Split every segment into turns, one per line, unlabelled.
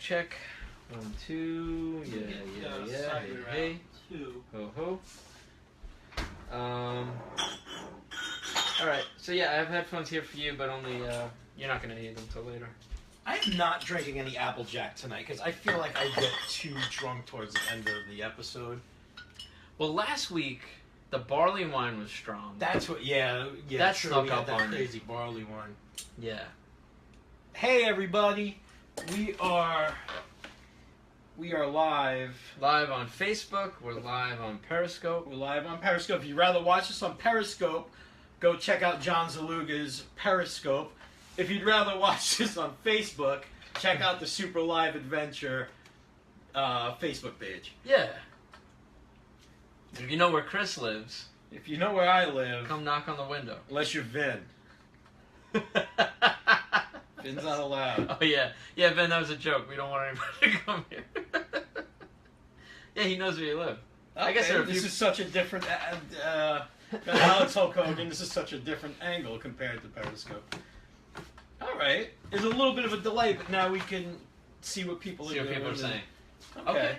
check. 1, 2. Yeah. Hey. Ho ho. Alright, so yeah, I have headphones here for you, but only, you're not going to need them till later.
I am not drinking any Applejack tonight because I feel like I get too drunk towards the end of the episode.
Well, last week, the barley wine was strong.
That's what, yeah.
That
true,
snuck up
that
on me.
crazy barley wine.
Yeah.
Hey, everybody. We are live.
Live on Facebook. We're live on Periscope.
We're live on Periscope. If you'd rather watch us on Periscope, go check out John Zaluga's Periscope. If you'd rather watch this on Facebook, check out the Super Live Adventure Facebook page.
Yeah. If you know where Chris lives,
If you know where I live,
come knock on the window.
unless you're Vin. Vin's not allowed.
Oh, yeah. Yeah, Ben, that was a joke. We don't want anybody to come here. Yeah, he knows where you live.
Okay,
I guess there are a
this
few...
is such a different... Alex Hulk Hogan, this is such a different angle compared to Periscope. Alright. There's a little bit of a delay, but now we can see what people are
See what
doing.
people are saying.
Okay.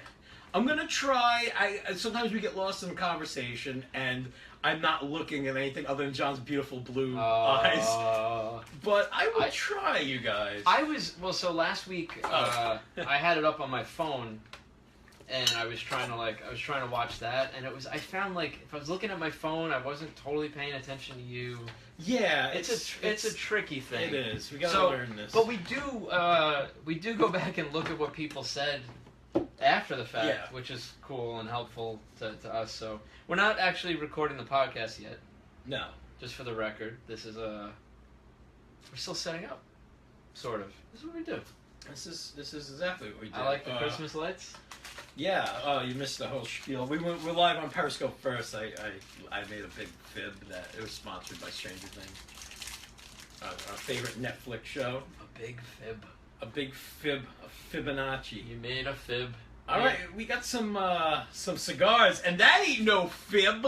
I'm going to try... sometimes we get lost in conversation, and I'm not looking at anything other than John's beautiful blue eyes. But I will try, you guys.
So last week, I had it up on my phone, and I was trying to watch that, and I found, like, if I was looking at my phone, I wasn't totally paying attention to you.
Yeah,
It's a tricky thing.
It is. We gotta learn this.
But we do go back and look at what people said after the fact, which is cool and helpful to us. So we're not actually recording the podcast yet.
No.
Just for the record, this is we're still setting up, sort of. This is what we do.
This is exactly what we do.
I like the Christmas lights.
Yeah. Oh, you missed the whole spiel. We're live on Periscope first. I made a big fib that it was sponsored by Stranger Things. Our favorite Netflix show.
A big fib.
A big fib. A Fibonacci.
You made a fib.
All right, we got some cigars, and that ain't no fib.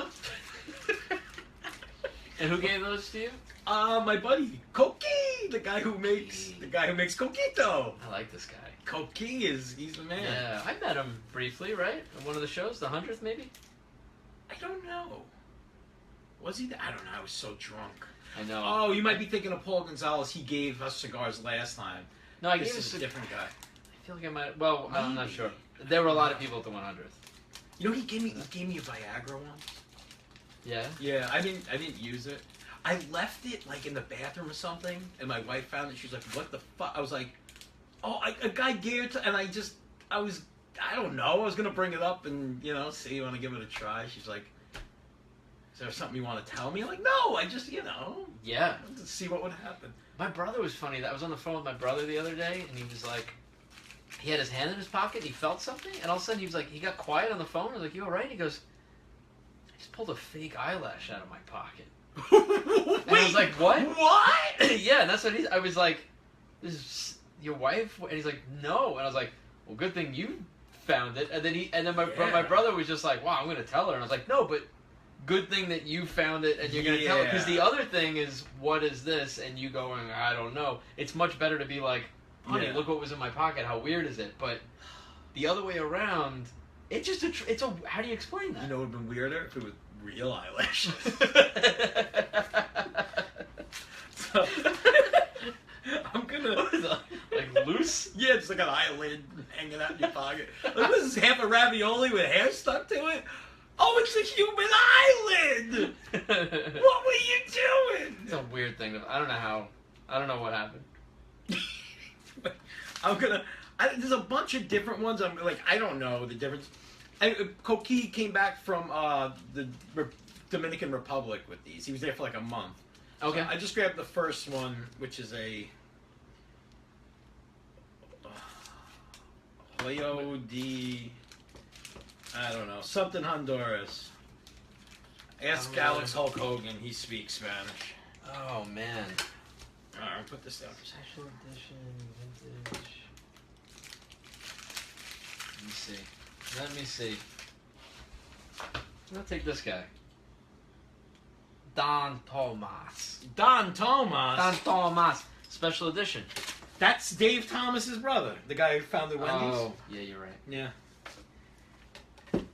And who gave those to you?
My buddy Coqui, the guy who makes Coquito.
I like this guy.
Coqui he's the man.
Yeah, I met him briefly, right? On one of the shows, the 100th maybe?
I don't know. Was he? I don't know. I was so drunk.
I know.
Oh, you might be thinking of Paul Gonzalez. He gave us cigars last time.
No, I
This
gave
is
us
a different guy.
I feel like I might. Well, I'm not sure. There were a lot of people at the 100th.
You know, he gave me a Viagra once.
Yeah.
Yeah, I didn't use it. I left it like in the bathroom or something, and my wife found it. She was like, "What the fuck?" I was like, "Oh, a guy gave it to," and I don't know. I was gonna bring it up and see you want to give it a try. She's like, "Is there something you want to tell me?" I'm like, "No, I just
Yeah.
to see what would happen."
My brother was funny. I was on the phone with my brother the other day, and he was like, he had his hand in his pocket, and he felt something, and all of a sudden he was like, he got quiet on the phone. I was like, "You all right?" He goes, "I just pulled a fake eyelash out of my pocket."
Wait,
and I was like, "What?"
What?
Yeah, and that's what I was like, "This is your wife?" And he's like, "No." And I was like, "Well, good thing you found it." And then my brother was just like, "Wow, I'm gonna tell her." And I was like, "No, but good thing that you found it and you're gonna tell her." Because the other thing is, what is this? And you going, "I don't know." It's much better to be like, "Honey, look what was in my pocket. How weird is it?" But the other way around, it's just it's a. How do you explain that?
You know, it would have been weirder if it was real eyelashes. So, I'm gonna
like loose.
Yeah, it's like an eyelid hanging out in your pocket. Like, what is this, half a ravioli with hair stuck to it? Oh, it's a human eyelid! What were you doing?
It's a weird thing. I don't know what happened.
There's a bunch of different ones. I don't know the difference. Coqui came back from the Dominican Republic with these. He was there for like a month.
Okay.
So I just grabbed the first one, which is a Hoyo de, I don't know, something Honduras. Ask Alex Hulk Hogan. He speaks Spanish.
Oh man.
All right, I'll put this down for a second.
Special edition, vintage. Let me see. I'll take this guy. Don Tomas.
Don Tomas.
Don Tomas. Special edition.
That's Dave Thomas's brother, the guy who founded Wendy's.
Oh, yeah, you're right.
Yeah.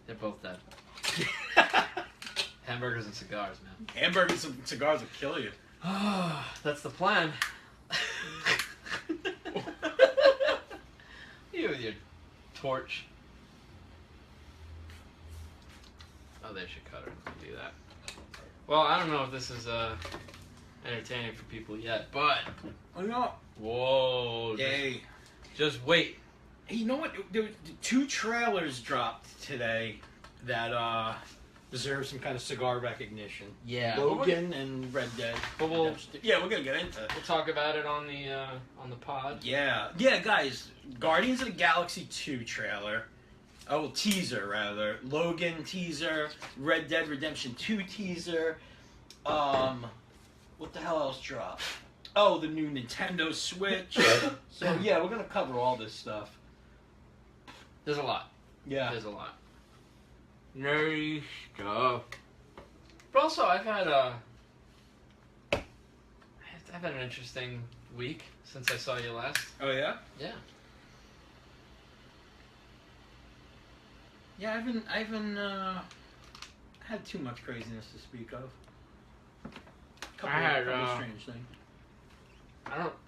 They're both dead. Hamburgers and cigars, man.
Hamburgers and cigars will kill you.
That's the plan. You with your torch. Oh, they should cut her and do that. Well, I don't know if this is entertaining for people yet, but
Oh no!
whoa!
Yay!
Just wait.
Hey, you know what? There were 2 trailers dropped today that deserve some kind of cigar recognition.
Yeah,
Logan and Red Dead.
But we'll
Yeah, we're gonna get into it.
we'll talk about it on the pod.
Yeah, guys. Guardians of the Galaxy 2 trailer. Oh, teaser rather. Logan teaser. Red Dead Redemption 2 teaser. What the hell else dropped? Oh, the new Nintendo Switch. So yeah, we're gonna cover all this stuff.
There's a lot.
Yeah.
There's a lot. Nerdy stuff. But also, I've had an interesting week since I saw you last.
Oh yeah.
Yeah.
Yeah, I haven't had too much craziness to speak of.
I had,
couple strange things.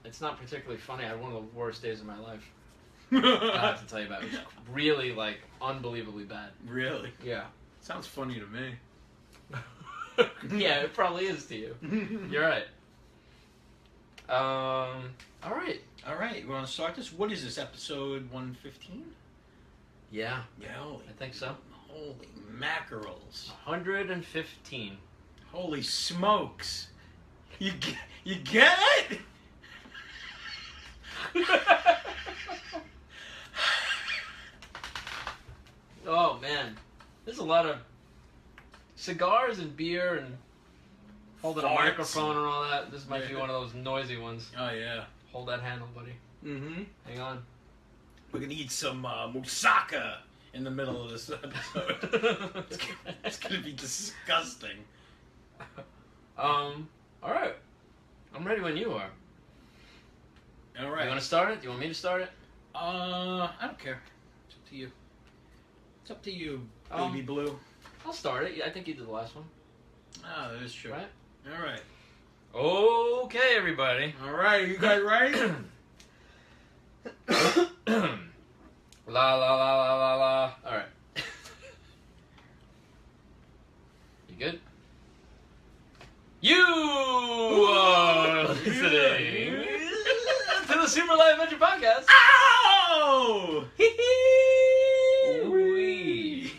It's not particularly funny. I had one of the worst days of my life. I have to tell you about it. It was really, like, unbelievably bad.
Really?
Yeah.
Sounds funny to me.
Yeah, it probably is to you. You're right. All right.
All right, we want to start this. What is this, episode 115?
Yeah,
Yeah,
I think so.
holy mackerels!
115.
Holy smokes! You get it?
Oh man, there's a lot of cigars and beer and holding a
Farts.
microphone and all that. This might be
Yeah.
one of those noisy ones.
Oh yeah.
Hold that handle, buddy.
Mm-hmm.
Hang on.
We're gonna eat some moussaka in the middle of this episode. It's gonna be disgusting.
All right. I'm ready when you are.
All right.
You want to start it? Do you want me to start it?
I don't care. It's up to you. It's up to you, baby blue.
I'll start it. Yeah, I think you did the last one.
Ah, that is true.
Right?
All right.
Okay, everybody.
All right. You guys ready?
La la la la la la. All right. You good? You are listening to the Super Live Adventure Podcast.
Ow!
Wee.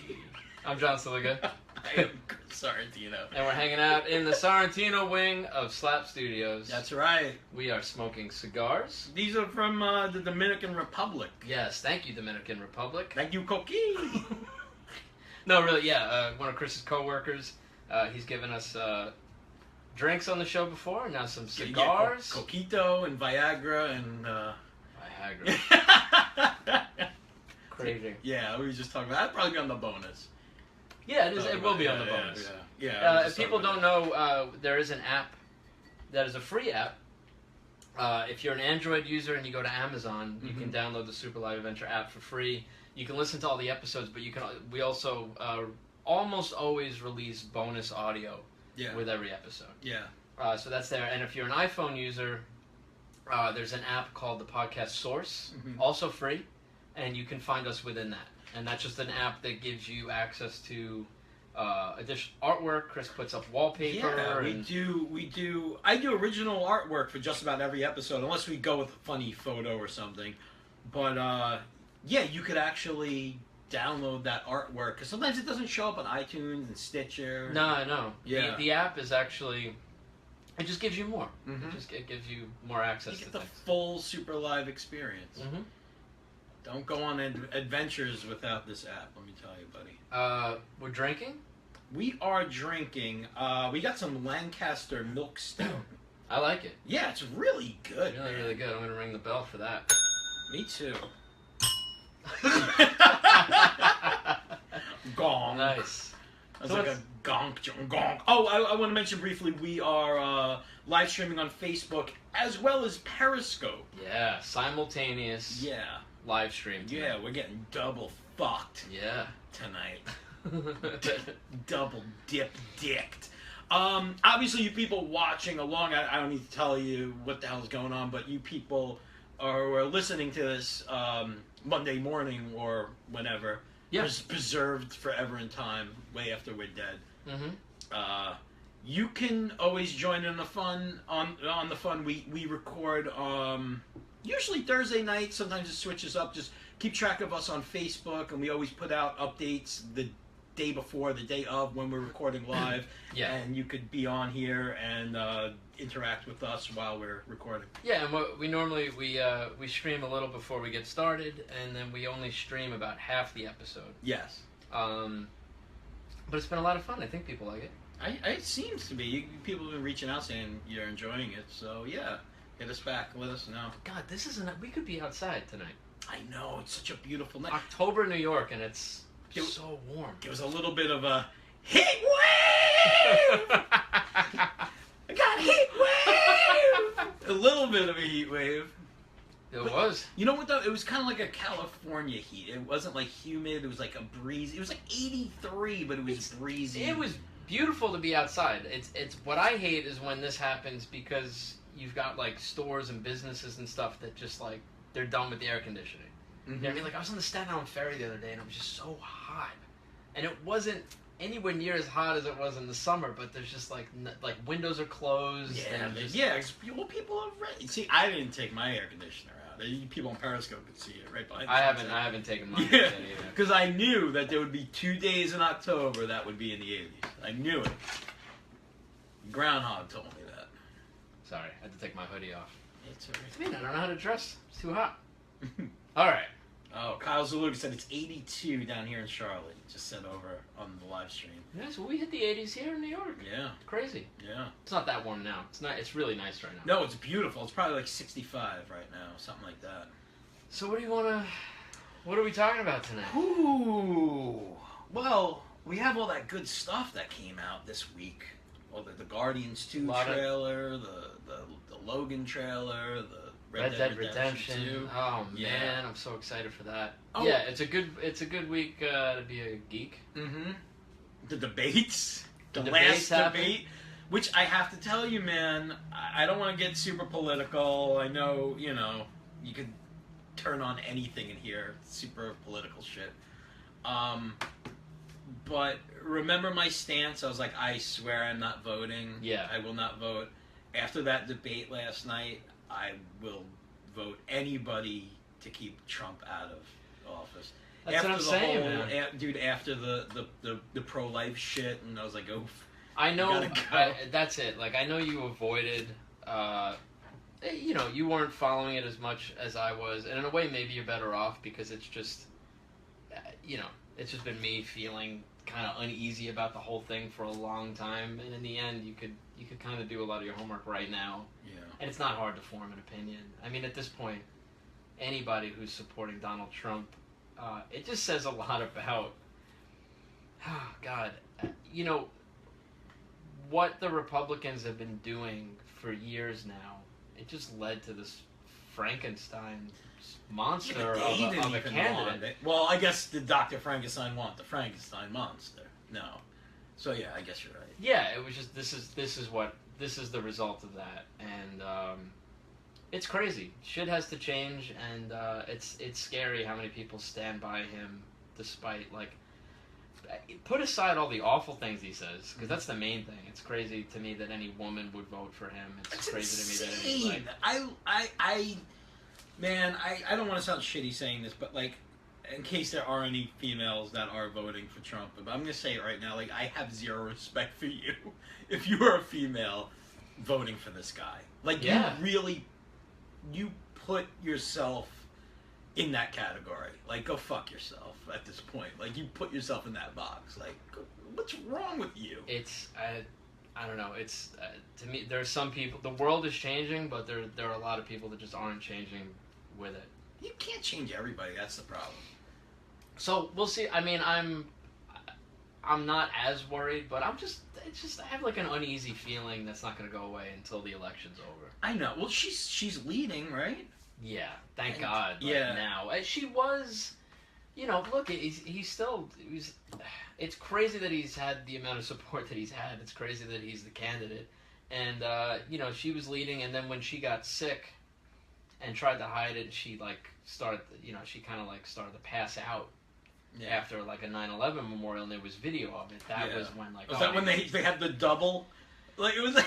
I'm John Siliga,
I am Sorrentino.
and we're hanging out in the Sorrentino wing of Slap Studios.
That's right.
We are smoking cigars.
These are from the Dominican Republic.
Yes, thank you, Dominican Republic.
Thank you, Coqui.
No, really, yeah. One of Chris's coworkers, he's given us drinks on the show before, and now some cigars.
Yeah, Coquito and Viagra and...
Viagra. Crazy.
Yeah, we were just talking about... That'd probably be on the bonus.
Yeah, it is. It will be on the bonus.
Yeah.
If people don't know, there is an app that is a free app. If you're an Android user and you go to Amazon, you can download the Super Live Adventure app for free. You can listen to all the episodes, but we also almost always release bonus audio with every episode.
Yeah.
So that's there. And if you're an iPhone user, there's an app called the Podcast Source, also free, and you can find us within that. And that's just an app that gives you access to additional artwork. Chris puts up wallpaper.
Yeah, we do. I do original artwork for just about every episode, unless we go with a funny photo or something. But yeah, you could actually download that artwork because sometimes it doesn't show up on iTunes and Stitcher.
No.
Yeah.
The app is actually. It just gives you more.
Mhm.
It gives you more access
You
to
get the
things.
full Super Live experience.
Mm-hmm.
Don't go on adventures without this app, let me tell you, buddy.
We're drinking.
We are drinking, we got some Lancaster Milk Stout.
I like it.
Yeah, it's really good.
Really,
man.
really good. I'm gonna ring the bell for that.
Me too. Gong.
Nice.
That's
So
like a
what's-
Gonk, gonk. Oh, I want to mention briefly, we are live streaming on Facebook as well as Periscope.
Yeah, simultaneous
Yeah.
live stream.
Yeah, we're getting double fucked
Yeah.
tonight. Double dicked. Obviously, you people watching along, I don't need to tell you what the hell is going on, but you people are listening to this Monday morning or whenever.
Yeah.
It's preserved forever in time, way after we're dead.
Mm-hmm.
You can always join in the fun. On the fun, we record usually Thursday night. Sometimes it switches up. Just keep track of us on Facebook, and we always put out updates the day before, the day of, when we're recording live.
Yeah.
And you could be on here and interact with us while we're recording.
Yeah, and what we normally we stream a little before we get started, and then we only stream about half the episode.
Yes.
But it's been a lot of fun. I think people like it.
It seems to be. People have been reaching out saying you're enjoying it. So yeah, hit us back. Let us know.
God, this isn't. We could be outside tonight.
I know, it's such a beautiful night.
October, New York, and it's so warm.
It was a little bit of a heat wave. I got heat wave. A little bit of a heat wave.
It was.
You know what though? It was kind of like a California heat. It wasn't like humid. It was like a breeze. It was like 83, but it was breezy.
It was beautiful to be outside. It's what I hate is when this happens because you've got like stores and businesses and stuff that just like they're done with the air conditioning.
Mm-hmm.
You know what I mean? Like I was on the Staten Island ferry the other day and it was just so hot, and it wasn't anywhere near as hot as it was in the summer. But there's just like windows are closed.
Yeah,
and just,
yeah. Well, people are ready. See, I didn't take my air conditioner out. People on Periscope could see it right behind.
I haven't taken mine
Yeah,
yet either.
because I knew that there would be 2 days in October that would be in the 80s. I knew it. Groundhog told me that.
Sorry, I had to take my hoodie off.
It's
I mean, I don't know how to dress. It's too hot. All right.
Oh, Kyle Zuluga said it's 82 down here in Charlotte. He just said over on the live stream.
Yeah, so we hit the 80s here in New York.
Yeah,
Crazy.
yeah.
It's not that warm now. It's not. It's really nice right now.
No, it's beautiful. It's probably like 65 right now, something like that.
So what do you want to... What are we talking about tonight?
Ooh. Well, we have all that good stuff that came out this week. Well, the Guardians 2 trailer, the Logan trailer, the Red Dead Redemption 2.
Oh
Yeah.
man, I'm so excited for that.
Oh.
Yeah, it's a good week to be a geek.
Mm-hmm. The debates. The
debates
last
happen.
debate. Which I have to tell you, man, I don't want to get super political. I know, you could turn on anything in here. Super political shit. But remember my stance. I was like, I swear I'm not voting.
Yeah.
I will not vote. After that debate last night, I will vote anybody to keep Trump out of office.
That's
After
what I'm
the
saying,
whole,
man.
Dude, after the pro-life shit, and I was like, oh,
I know.
gotta go.
That's it. Like I know you avoided. You weren't following it as much as I was, and in a way, maybe you're better off because it's just, it's just been me feeling kind of uneasy about the whole thing for a long time, and in the end, you could kind of do a lot of your homework right now,
yeah.
and it's not hard to form an opinion. I mean, at this point, anybody who's supporting Donald Trump, it just says a lot about, oh God, what the Republicans have been doing for years now. It just led to this Frankenstein monster of a candidate.
Well, I guess the Dr. Frankenstein want the Frankenstein monster. No. So yeah, I guess you're right.
Yeah, it was just this is the result of that, and it's crazy. Shit has to change, and it's scary how many people stand by him despite like. Put aside all the awful things he says, because that's the main thing. It's crazy to me that any woman would vote for him. It's
That's
crazy
insane.
to me that any,
I don't want to sound shitty saying this, but like, in case there are any females that are voting for Trump, but I'm gonna say it right now. Like, I have zero respect for you if you are a female voting for this guy. Like,
Yeah.
you put yourself in that category. Like, go fuck yourself at this point. Like, you put yourself in that box. Like, what's wrong with you?
It's I don't know. It's to me, there are some people. The world is changing, but there are a lot of people that just aren't changing with it.
You can't change everybody. That's the problem.
So we'll see. I mean, I'm not as worried, but it's just I have like an uneasy feeling that's not going to go away until the election's over.
I know. Well, she's leading, right?
Yeah, thank
And-
God. Like,
yeah.
now she was, look, he's still he's. It's crazy that he's had the amount of support that he's had. It's crazy that he's the candidate, and she was leading, and then when she got sick, and tried to hide it, she like started, she kind of like started to pass out.
Yeah.
After like a 9/11 memorial, and there was video of it. That was when like.
Was that when they had the double? Like it was like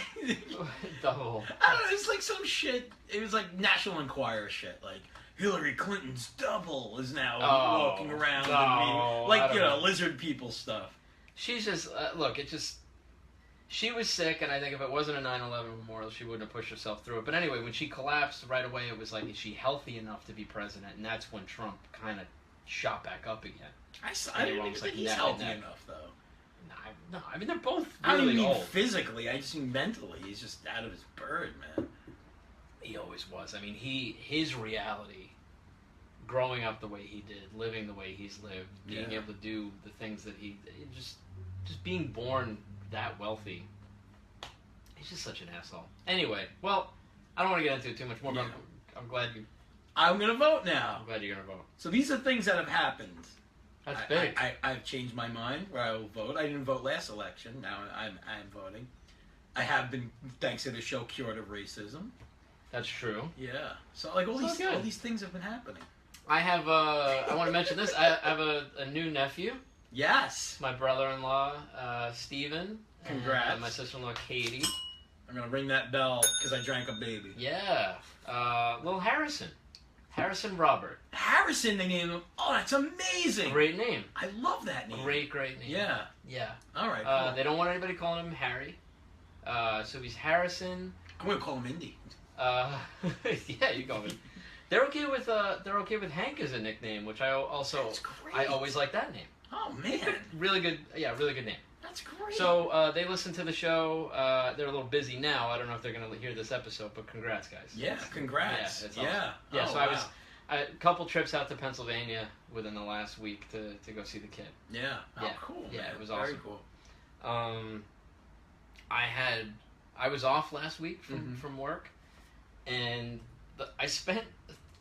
double.
I don't know. It's like some shit. It was like National Enquirer shit. Like Hillary Clinton's double is now walking around and being, lizard people stuff.
She's just look. It just. She was sick, and I think if it wasn't a 9/11 memorial, she wouldn't have pushed herself through it. But anyway, when she collapsed right away, it was like, is she healthy enough to be president? And that's when Trump kind of shot back up again.
I didn't even think he's healthy enough, though.
No, I mean, they're both
I don't
really
mean
old.
physically, I just mean mentally. He's just out of his bird, man.
He always was. I mean, his reality, growing up the way he did, living the way he's lived, being able to do the things that just being born that wealthy. He's just such an asshole. Anyway, well, I don't want to get into it too much more, but I'm glad
I'm going to vote now.
I'm glad you're going to vote.
So these are things that have happened.
That's big.
I've changed my mind where I will vote. I didn't vote last election. Now I'm voting. I have been, thanks to the show, cured of racism.
That's true.
Yeah. So like all these things have been happening.
I have I want to mention this. I have a new nephew.
Yes.
My brother-in-law, Steven.
Congrats.
And my sister-in-law, Katie.
I'm going to ring that bell because I drank a baby.
Yeah. Little Harrison. Harrison Robert.
Harrison, they named him. Oh, that's amazing.
Great name.
I love that name.
Great name.
Yeah.
Yeah.
All right, cool.
They don't want anybody calling him Harry. So he's Harrison.
I'm going to call him Indy.
Yeah, you go with. They're okay with Hank as a nickname, which I also
That's great.
I always like that name.
Oh man.
Really good. Yeah, really good name.
That's great.
So they listen to the show. They're a little busy now. I don't know if they're going to hear this episode, but congrats, guys.
Yeah, congrats.
Yeah, it's awesome.
Yeah.
Yeah.
Oh,
So
wow.
I a couple trips out to Pennsylvania within the last week to go see the kid.
Yeah. Oh,
Yeah.
cool.
Yeah,
man.
it was
Very
awesome.
cool.
I was off last week
Mhm.
from work, and I spent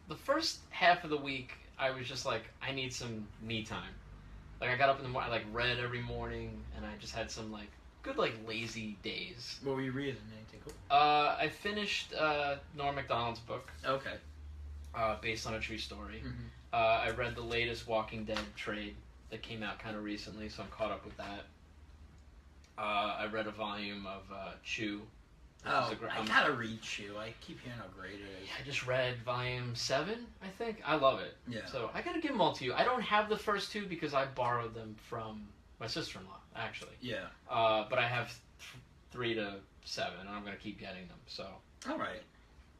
the first half of the week. I was just like, I need some me time. Like I got up in the morning, I like read every morning, and I just had some like good like lazy days.
What were you reading? Anything cool?
I finished Norm Macdonald's book,
Okay.
based on a true story.
Mm-hmm.
I read the latest Walking Dead trade that came out kind of recently, so I'm caught up with that. I read a volume of Chew.
Oh, I gotta read Chew. I keep hearing how great it is.
I just read volume 7, I think. I love it.
Yeah.
So I gotta give them all to you. I don't have the first 2 because I borrowed them from my sister-in-law, actually.
Yeah.
But I have 3 to 7, and I'm gonna keep getting them. So.
All right.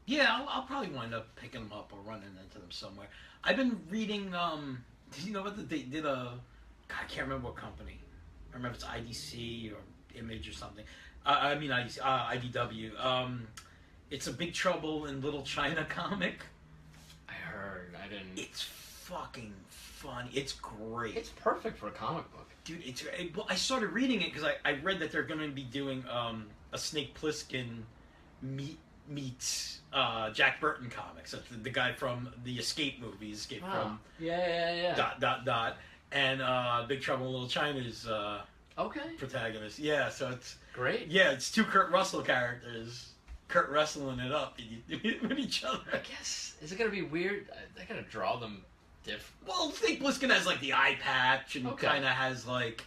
Yeah, I'll probably wind up picking them up or running into them somewhere. I've been reading. Did you know what they did? God, I can't remember what company. I remember it's IDC or Image or something. I mean IDW. It's a Big Trouble in Little China comic.
I heard. I didn't.
It's fucking funny. It's great.
It's perfect for a comic book.
Dude, well, I started reading it because I read that they're going to be doing a Snake Plissken meets Jack Burton comics. That's the guy from the Escape movies. Escape from ... And Big Trouble in Little China's
Okay.
protagonist. Yeah, so it's
Great.
yeah, it's 2 Kurt Russell characters. Kurt wrestling it up with each other.
I guess is it gonna be weird? I gotta draw them different.
Well, Snake Plissken has like the eye patch and
Okay.
kind of has like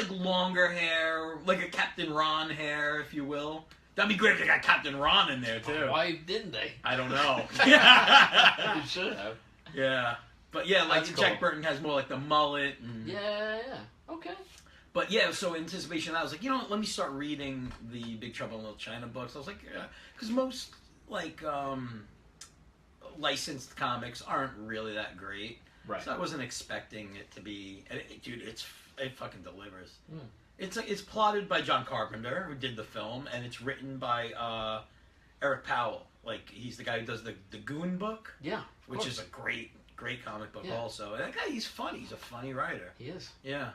longer hair, like a Captain Ron hair, if you will. That'd be great if they got Captain Ron in there too.
Why didn't they?
I don't know.
You should have.
Yeah, but yeah, like
That's
Jack
cool.
Burton has more like the mullet. And,
Yeah. Okay.
But yeah, so in anticipation, I was like, you know what? Let me start reading the Big Trouble in Little China books. I was like, because most like licensed comics aren't really that great.
Right.
So I wasn't expecting it to be. And dude, it fucking delivers.
Mm.
It's plotted by John Carpenter, who did the film, and it's written by Eric Powell. Like he's the guy who does the Goon book,
Yeah.
which is a great comic book
Yeah.
also. And that guy, he's funny. He's a funny writer.
He is.
Yeah.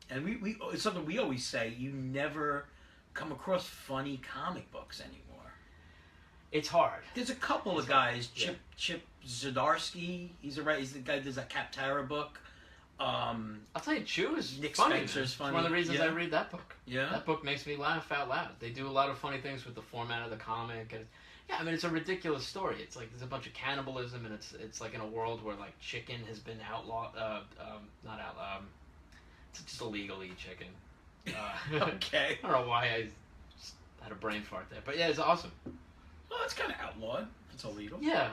And we it's something we always say. You never come across funny comic books anymore.
It's hard.
There's a couple of guys. Chip Zdarsky. He's the guy that does that Captara book.
I'll tell you, Chew is
Nick
funny.
Spencer's funny.
It's one of the reasons I read that book.
Yeah.
That book makes me laugh out loud. They do a lot of funny things with the format of the comic. And yeah, I mean, it's a ridiculous story. It's like there's a bunch of cannibalism, and it's like in a world where like chicken has been outlawed. Not outlawed. It's just illegal to eat chicken.
Okay.
I don't know why I just had a brain fart there, but yeah, it's awesome.
Well, it's kind of outlawed. It's illegal.
Yeah,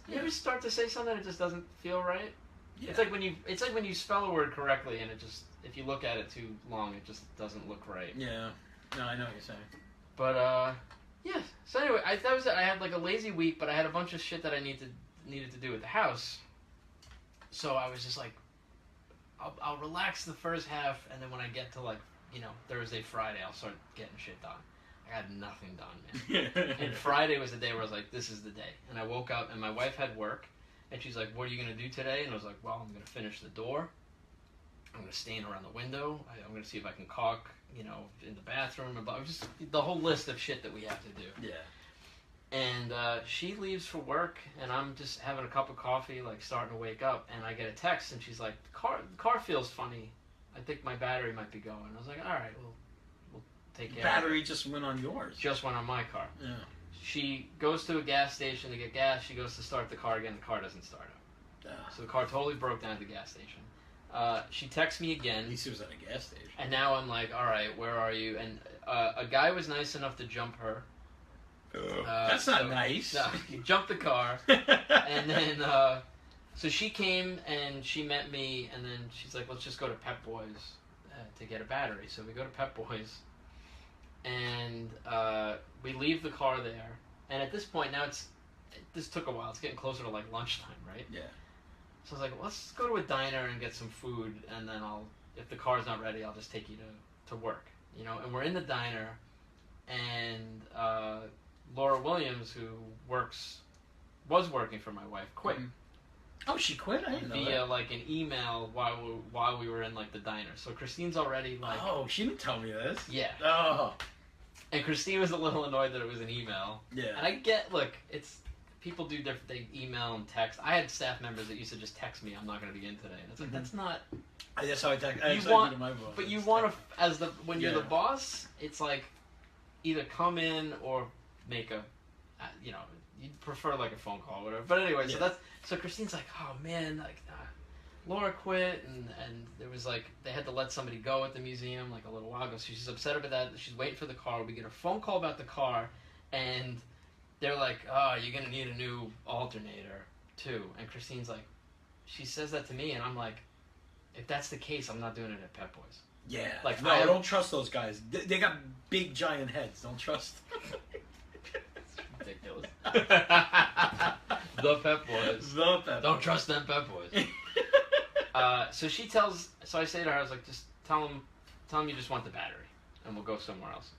you ever start to say something that just doesn't feel right?
Yeah.
It's like when you spell a word correctly and it just, if you look at it too long, it just doesn't look right.
Yeah. No, I know what you're saying.
But yeah. So anyway, that was it. I had like a lazy week, but I had a bunch of shit that I needed to do at the house. So I was just like, I'll relax the first half, and then when I get to like, Thursday, Friday, I'll start getting shit done. I had nothing done, man. And Friday was the day where I was like, this is the day. And I woke up, and my wife had work, and she's like, what are you going to do today? And I was like, well, I'm going to finish the door. I'm going to stain around the window. I'm going to see if I can caulk, in the bathroom. And just the whole list of shit that we have to do.
Yeah.
And she leaves for work, and I'm just having a cup of coffee, like starting to wake up, and I get a text, and she's like, the car feels funny. I think my battery might be going. I was like, all right, well, we'll take care
Battery just went on yours.
Just went on my car.
Yeah.
She goes to a gas station to get gas. She goes to start the car again. The car doesn't start up. So the car totally broke down at the gas station. She texts me again.
At least it was at a gas station.
And now I'm like, all right, where are you? And a guy was nice enough to jump her.
That's not nice.
No, he jumped the car. And then, so she came and she met me, and then she's like, let's just go to Pep Boys to get a battery. So we go to Pep Boys, and we leave the car there. And at this point, this took a while. It's getting closer to like lunchtime, right?
Yeah.
So I was like, well, let's go to a diner and get some food, and then if the car's not ready, I'll just take you to work. And we're in the diner, and Laura Williams, who was working for my wife, quit.
Mm-hmm. Oh, she quit? I didn't know
via
that.
like an email while we were in like the diner. So Christine's already like,
oh, she didn't tell me this.
Yeah.
Oh.
And Christine was a little annoyed that it was an email.
Yeah.
And I get, look, it's people do different. They email and text. I had staff members that used to just text me, "I'm not going to be in today." And it's like that's not.
That's how I text.
But you want to, when you're the boss, it's like either come in or make a, you'd prefer like a phone call or whatever. But anyway, so Christine's like, oh man, like Laura quit, and there was like they had to let somebody go at the museum like a little while ago. So she's upset about that. She's waiting for the car. We get a phone call about the car, and they're like, oh, you're gonna need a new alternator too. And Christine's like, she says that to me, and I'm like, if that's the case, I'm not doing it at Pep Boys.
Yeah.
Like,
no, don't trust those guys. They got big giant heads. Don't trust.
Ridiculous. The Pep Boys.
The Pep.
Don't trust them Pep Boys. So I say to her, I was like, just tell them you just want the battery, and we'll go somewhere else.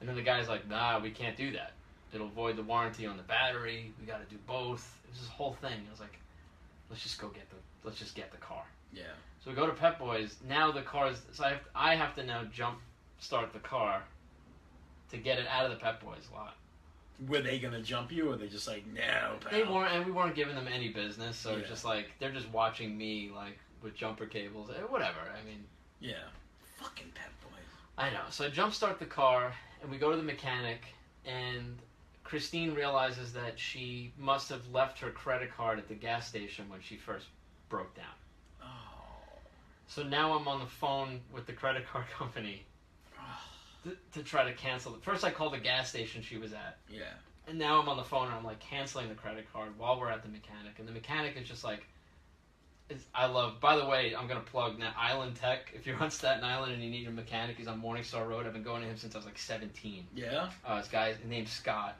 And then the guy's like, nah, we can't do that. It'll void the warranty on the battery. We got to do both. It was this whole thing. I was like, let's just get the car.
Yeah.
So we go to Pep Boys. Now the car's, so I have to now jump start the car to get it out of the Pep Boys lot.
Were they gonna jump you, or were they just like, no, pal?
They weren't, and we weren't giving them any business. So it's
Yeah.
just like they're just watching me like with jumper cables, whatever. I mean,
yeah, fucking Pep Boys.
I know. So I jump start the car, and we go to the mechanic, and Christine realizes that she must have left her credit card at the gas station when she first broke down.
Oh.
So now I'm on the phone with the credit card company to try to cancel it. First I called the gas station she was at.
Yeah.
And now I'm on the phone and I'm like canceling the credit card while we're at the mechanic. And the mechanic is just like, by the way, I'm going to plug now Island Tech. If you're on Staten Island and you need a mechanic, he's on Morningstar Road. I've been going to him since I was like 17.
Yeah?
This guy named Scott.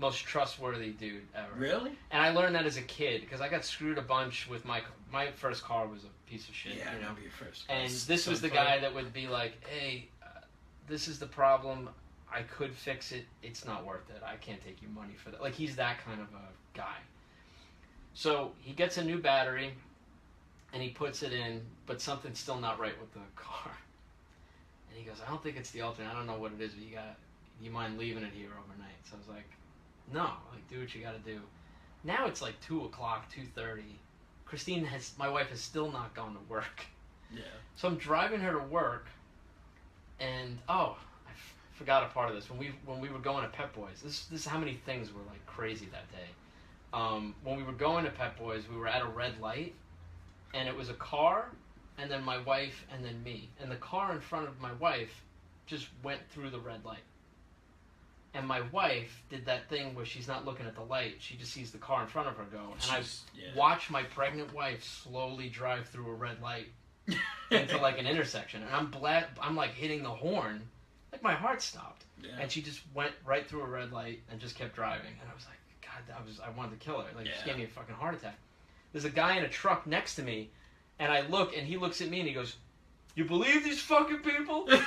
Most trustworthy dude ever.
Really?
And I learned that as a kid because I got screwed a bunch with my first car was a piece of shit.
Yeah,
you know?
your first.
And this was the guy that would be like, hey, this is the problem. I could fix it. It's not worth it. I can't take you money for that. Like, he's that kind of a guy. So he gets a new battery, and he puts it in, but something's still not right with the car. he goes, I don't think it's the alternate. I don't know what it is, but you mind leaving it here overnight? So I was like, no, like, do what you got to do. Now it's like 2 o'clock, 2:30. My wife has still not gone to work.
Yeah.
So I'm driving her to work, and I forgot a part of this. When we were going to Pep Boys, this is how many things were like crazy that day. When we were going to Pep Boys, we were at a red light, and it was a car, and then my wife, and then me. And the car in front of my wife just went through the red light. And my wife did that thing where she's not looking at the light. She just sees the car in front of her go. And I watched my pregnant wife slowly drive through a red light into like an intersection. And I'm like hitting the horn. Like my heart stopped. Yeah. And she just went right through a red light and just kept driving. And I was like, God, I wanted to kill her. Like, she gave me a fucking heart attack. There's a guy in a truck next to me. And I look, and he looks at me and he goes, you believe these fucking people? And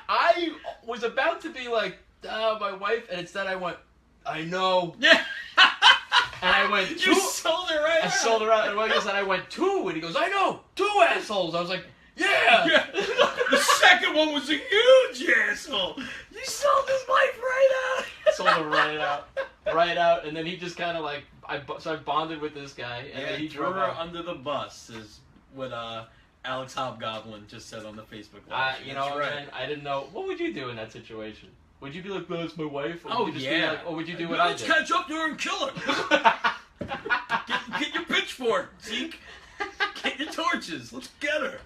I was about to be like, my wife, and instead I went, I know. And I went,
you sold it right out.
I sold her out. And I went, 2. And he goes, I know, 2 assholes. I was like, yeah.
The second one was a huge asshole. You sold his wife right out.
Sold her right out. Right out. And then he just kind of like, I bonded with this guy. And then he
threw her under the bus, is what Alex Hobgoblin just said on the Facebook Live.
You know, right. Man, I didn't know. What would you do in that situation? Would you be like, no, it's my wife? Or would you just be like, or would you do what I did?
Let's catch up to her and kill her. Get your pitchfork, Zeke. Get your torches. Let's get her.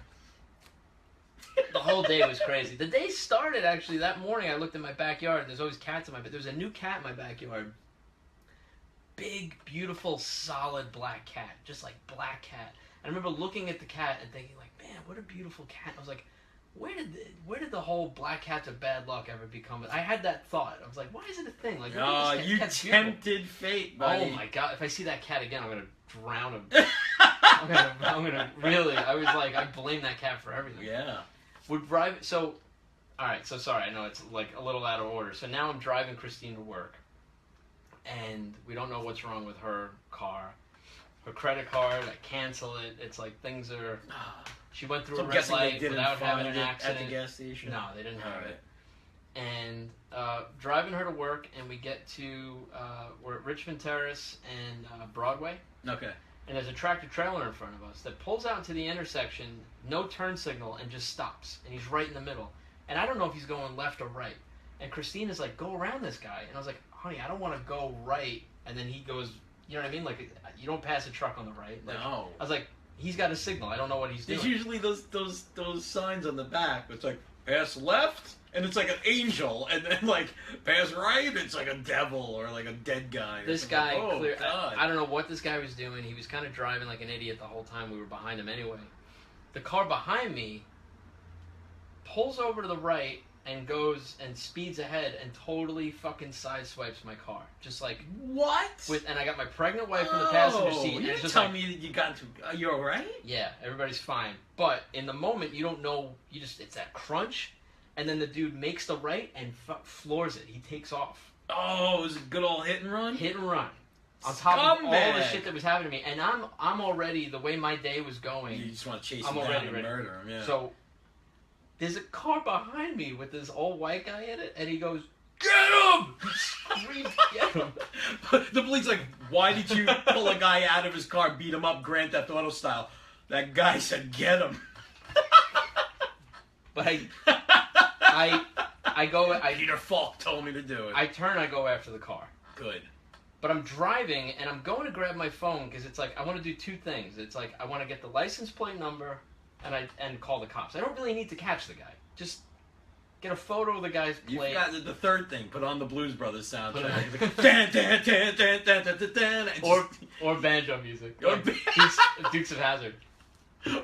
The whole day was crazy. The day started, actually, that morning I looked in my backyard. There's always cats in my backyard. There's a new cat in my backyard. Big, beautiful, solid black cat. Just like black cat. I remember looking at the cat and thinking, like, man, what a beautiful cat. I was like, where did the whole black cats of bad luck ever become? I had that thought. I was like, why is it a thing? Like,
you tempted fate, buddy.
Oh my God! If I see that cat again, I'm gonna drown him. I'm gonna really. I was like, I blame that cat for everything.
Yeah.
Would drive. So, all right. So sorry. I know it's like a little out of order. So now I'm driving Christine to work, and we don't know what's wrong with her car. Her credit card, I cancel it. It's like things are. She went through a red light without having an accident.
At the gas station?
No, they didn't have it. And driving her to work, and we get to we're at Richmond Terrace and Broadway.
Okay.
And there's a tractor trailer in front of us that pulls out into the intersection, no turn signal, and just stops. And he's right in the middle. And I don't know if he's going left or right. And Christine is like, go around this guy. And I was like, honey, I don't want to go right. And then he goes, you know what I mean? Like, you don't pass a truck on the right. Like,
no.
I was like, he's got a signal. I don't know what he's doing.
There's usually those signs on the back. It's like, pass left, and it's like an angel. And then, like, pass right, it's like a devil or like a dead guy.
This guy, I don't know what this guy was doing. He was kind of driving like an idiot the whole time. We were behind him anyway. The car behind me pulls over to the right and goes and speeds ahead and totally fucking sideswipes my car. Just like...
What?
And I got my pregnant wife in the passenger seat.
You
and
didn't tell me that you got to... Are you alright?
Yeah, everybody's fine. But in the moment, you don't know... It's that crunch, and then the dude makes the right and floors it. He takes off.
Oh, it was a good old hit and run?
Hit and run. On top of all the shit that was happening to me. And I'm already... The way my day was going...
You just want to chase him down and murder him, yeah.
So... There's a car behind me with this old white guy in it, and he goes, "Get him!" He screams, "Get him!"
The police like, why did you pull a guy out of his car, beat him up, Grand Theft Auto style? That guy said, "Get him!"
But I go.
Peter Falk told me to do it.
I turn. I go after the car.
Good.
But I'm driving, and I'm going to grab my phone because it's like I want to do 2 things. It's like I want to get the license plate number. And call the cops. I don't really need to catch the guy. Just get a photo of the guy's plate.
You got the third thing. Put on the Blues Brothers soundtrack.
Or banjo music.
Or
Dukes of Hazzard.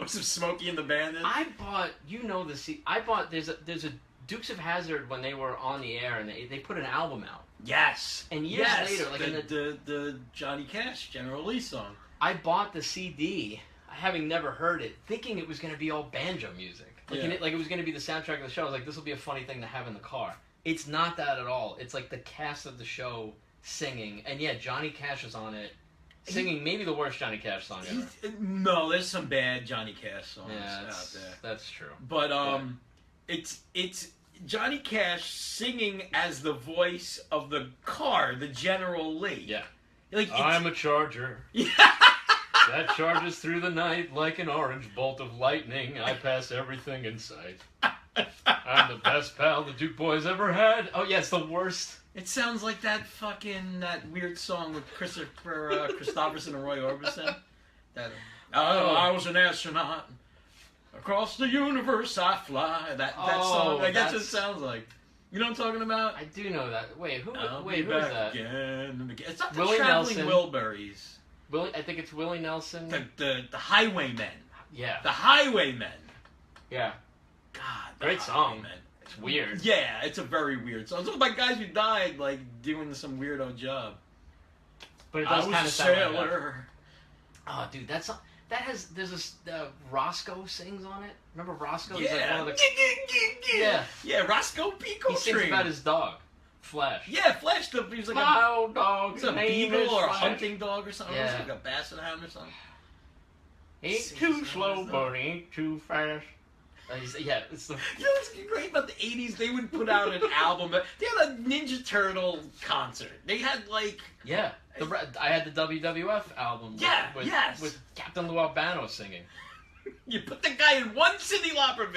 Or some Smokey and the Bandit.
I bought. There's a Dukes of Hazzard when they were on the air and they put an album out.
Yes.
And years later, like
the Johnny Cash General Lee song.
I bought the CD. Having never heard it, thinking it was going to be all banjo music. Like, it was going to be the soundtrack of the show. I was like, this will be a funny thing to have in the car. It's not that at all. It's like the cast of the show singing. And yeah, Johnny Cash is on it, singing maybe the worst Johnny Cash song ever.
No, there's some bad Johnny Cash songs
Yeah,
out there.
that's true.
But it's Johnny Cash singing as the voice of the car, the General Lee.
Yeah.
Like
I'm a charger that charges through the night like an orange bolt of lightning. I pass everything in sight. I'm the best pal the Duke boys ever had. Oh yeah, it's the worst.
It sounds like that weird song with Christopher Christopherson and Roy Orbison. That I was an astronaut. Across the universe I fly. That song. Like, that's what it sounds like. You know what I'm talking about?
I do know that. Wait, who is that?
Again and again. It's not the
Willie
Traveling
Nelson.
Wilburys.
I think it's Willie Nelson.
The Highwaymen.
Yeah.
The Highwaymen.
Yeah.
God.
Great song. It's weird.
Yeah, it's a very weird song. It's all by guys who died, like, doing some weirdo job.
But it does kind of sound like that.
sailor.
Oh, dude, there's this Roscoe sings on it. Remember Roscoe? He's
Yeah.
like one of the,
Yeah, Roscoe P.
he sings
Coltrane.
about his dog, Flash.
Yeah, Flash. He was like
My old dog.
he's a
name
beagle
is
or a
Flash.
hunting dog or something.
Yeah.
It was like a basset hound or something.
He ain't too slow, but he ain't too fast. Yeah, it's the.
You know what's great about the 80s? They would put out an album. They had a Ninja Turtle concert. They had, like...
Yeah, I had the WWF album.
Yeah,
with Captain Lou Albano singing.
You put the guy in one Cyndi Lauper video.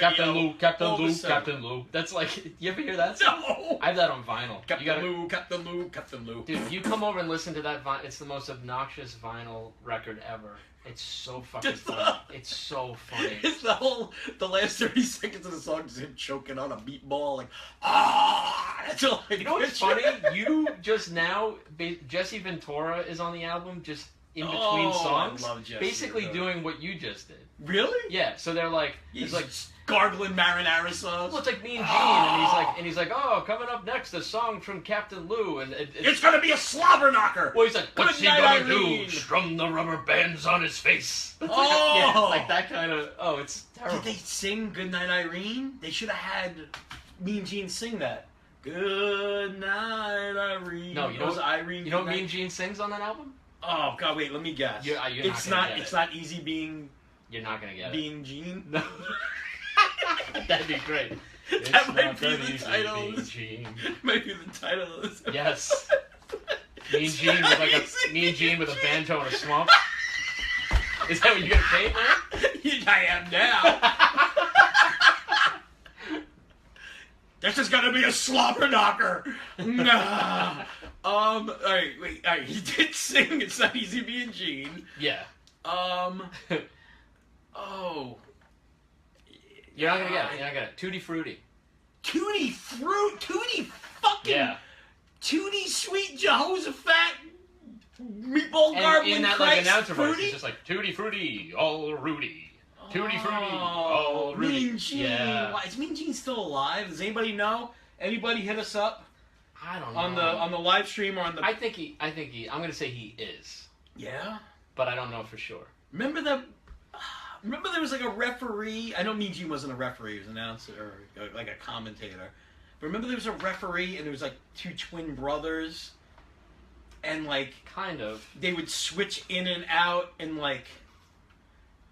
Captain Lou.
Captain
Lou. That's like, you ever hear that?
No!
I have that on vinyl.
Captain Lou.
Dude, if you come over and listen to that vinyl, it's the most obnoxious vinyl record ever. It's so fucking funny. It's so funny.
It's the last 30 seconds of the song is him choking on a meatball, like, that's all I
You know what's funny? You just now, Jesse Ventura is on the album, just in between songs,
I love Jesse
basically
Ventura.
doing what you just did.
Really?
Yeah, so they're like,
He's
it's like,
gargling marinara sauce.
well, it's like me and Gene, and he's like, oh, coming up next, a song from Captain Lou, and
It's gonna be a slobber knocker.
well, he's like, what's he
Good night,
gonna
Irene.
do? Strum the rubber bands on his face. It's like,
Oh!
yeah, it's like that kind of. Oh, it's terrible.
Did they sing Goodnight Irene? They should have had me and Gene sing that. Good night, Irene.
No, you know
Was
what-
Irene.
You know what
Goodnight?
Mean Gene sings on that album?
Oh God, wait. Let me guess.
You're not
it's
gonna
not.
get
It's
it.
not easy being
You're not gonna get it.
being Gene.
No. That'd be great.
That
It's
might
not
be
that
the
easy
title.
being Gene.
Might be the title of this. episode.
Yes. Mean Gene with like a Mean Gene with a banjo in a swamp. Is that what you get paid, man?
I am now. This is gonna be a slobber knocker. Nah. All right, wait. All right, he did sing "It's Not Easy Being Gene."
Yeah.
Oh.
You're not gonna get it. You're not gonna get it. Tutti Frutti.
Tutti fucking.
Yeah.
Tutti Sweet Jehoshaphat meatball
And
garbling
in that like
Christ
announcer voice,
fruity?
it's just like Tutti Frutti, all Rudy. Tutti Frutti,
Oh,
all Rudy.
Mean Gene.
Yeah.
Why, is Mean Gene still alive? Does anybody know? Anybody hit us up
I don't know.
on the live stream or on the?
I think he. I'm gonna say he is,
Yeah.
but I don't know for sure.
Remember there was like a referee. I know Mean Gene wasn't a referee; he was an announcer or like a commentator. But remember there was a referee, and there was like two twin brothers, and like
Kind of.
they would switch in and out, and like,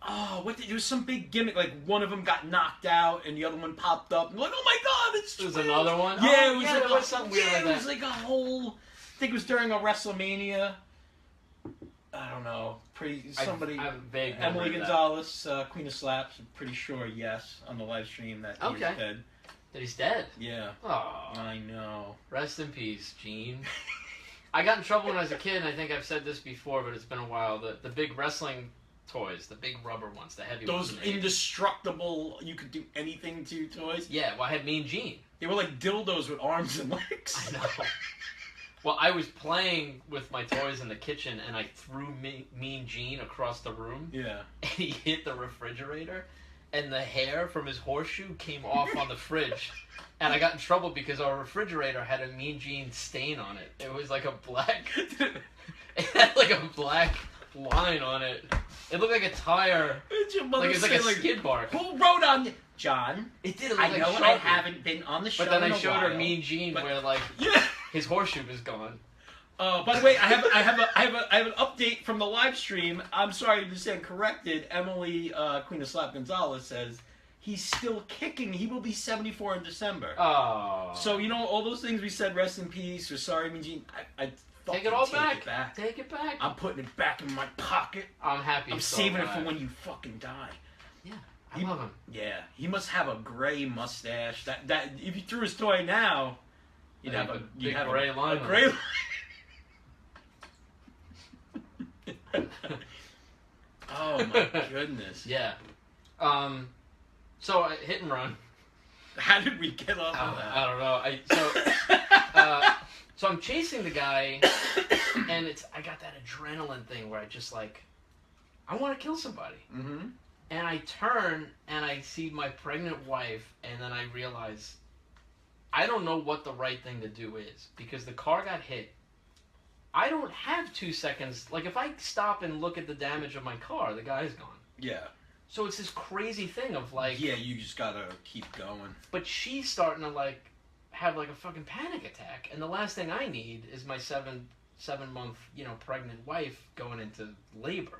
there was some big gimmick. Like one of them got knocked out, and the other one popped up. And like, oh my God, it's
There was
twins!
another one.
Yeah,
Oh,
it was
yeah,
like
there was something weird like
it
that.
was like a whole. I think it was during a WrestleMania. I don't know. Somebody.
I have a vague
Emily
memory of that.
Gonzalez, Queen of Slaps. I'm pretty sure yes on the live stream that he's
Okay.
dead.
That he's dead.
Yeah,
Oh,
I know.
rest in peace, Gene. I got in trouble when I was a kid, and I think I've said this before, but it's been a while. The big wrestling toys, the big rubber ones, the heavy
Those
ones.
indestructible, you could do anything to toys.
Yeah, well, I had Mean Gene.
They were like dildos with arms and legs.
I know. Well, I was playing with my toys in the kitchen, and I threw Mean Gene across the room,
Yeah.
and he hit the refrigerator, and the hair from his horseshoe came off on the fridge. And I got in trouble because our refrigerator had a Mean Gene stain on it. It was like a black... It had like a black line on it. It looked like a tire. Like it was like a skid mark.
Who wrote on it? John.
It did. It
I
looked
know
like
I
Sharpie.
haven't been on the show
But then
in
I
a
showed her
while,
Mean Gene
but-
where like
Yeah.
his horseshoe was gone.
By the way, I have an update from the live stream. I'm sorry to say, corrected. Emily, Queen of Slap Gonzalez says he's still kicking. He will be 74 in December.
Oh.
So you know all those things we said. Rest in peace or sorry, Mean Gene. I
take it all
back.
Take it back.
I'm putting it back in my pocket.
I'm happy.
I'm saving it for when you fucking die.
Yeah, I love him.
Yeah, he must have a gray mustache. That if you threw his toy now, you'd have a
gray line.
A gray line. Oh my goodness.
Yeah. So hit and run.
How did we get off of that?
I don't know. So I'm chasing the guy, and I got that adrenaline thing where I just like, I want to kill somebody.
Mm-hmm.
And I turn and I see my pregnant wife, and then I realize I don't know what the right thing to do is because the car got hit. I don't have 2 seconds. Like, if I stop and look at the damage of my car, the guy's gone.
Yeah.
So it's this crazy thing of, like...
Yeah, you just gotta keep going.
But she's starting to, like, have, like, a fucking panic attack. And the last thing I need is my seven-month, pregnant wife going into labor.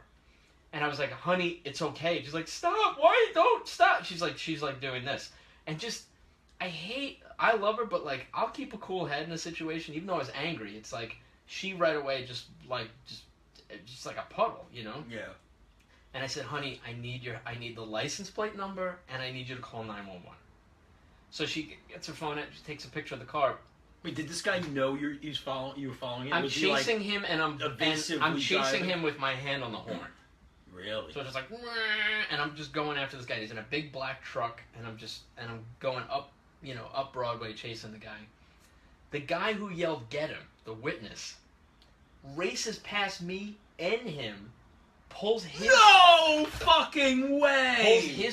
And I was like, honey, it's okay. She's like, stop. Why? Don't stop. She's like doing this. And just... I love her, but, like, I'll keep a cool head in a situation, even though I was angry. It's like... She right away just like a puddle,
Yeah.
And I said, "Honey, I need the license plate number, and I need you to call 911." So she gets her phone out, she takes a picture of the car.
Wait, did this guy know you were following him?
I'm chasing him, and I'm chasing
driving?
him with my hand on the horn.
Really?
So it's just like, and I'm just going after this guy. He's in a big black truck, and I'm going up, up Broadway chasing the guy. The guy who yelled, "Get him!" The witness. Races past me and him, pulls his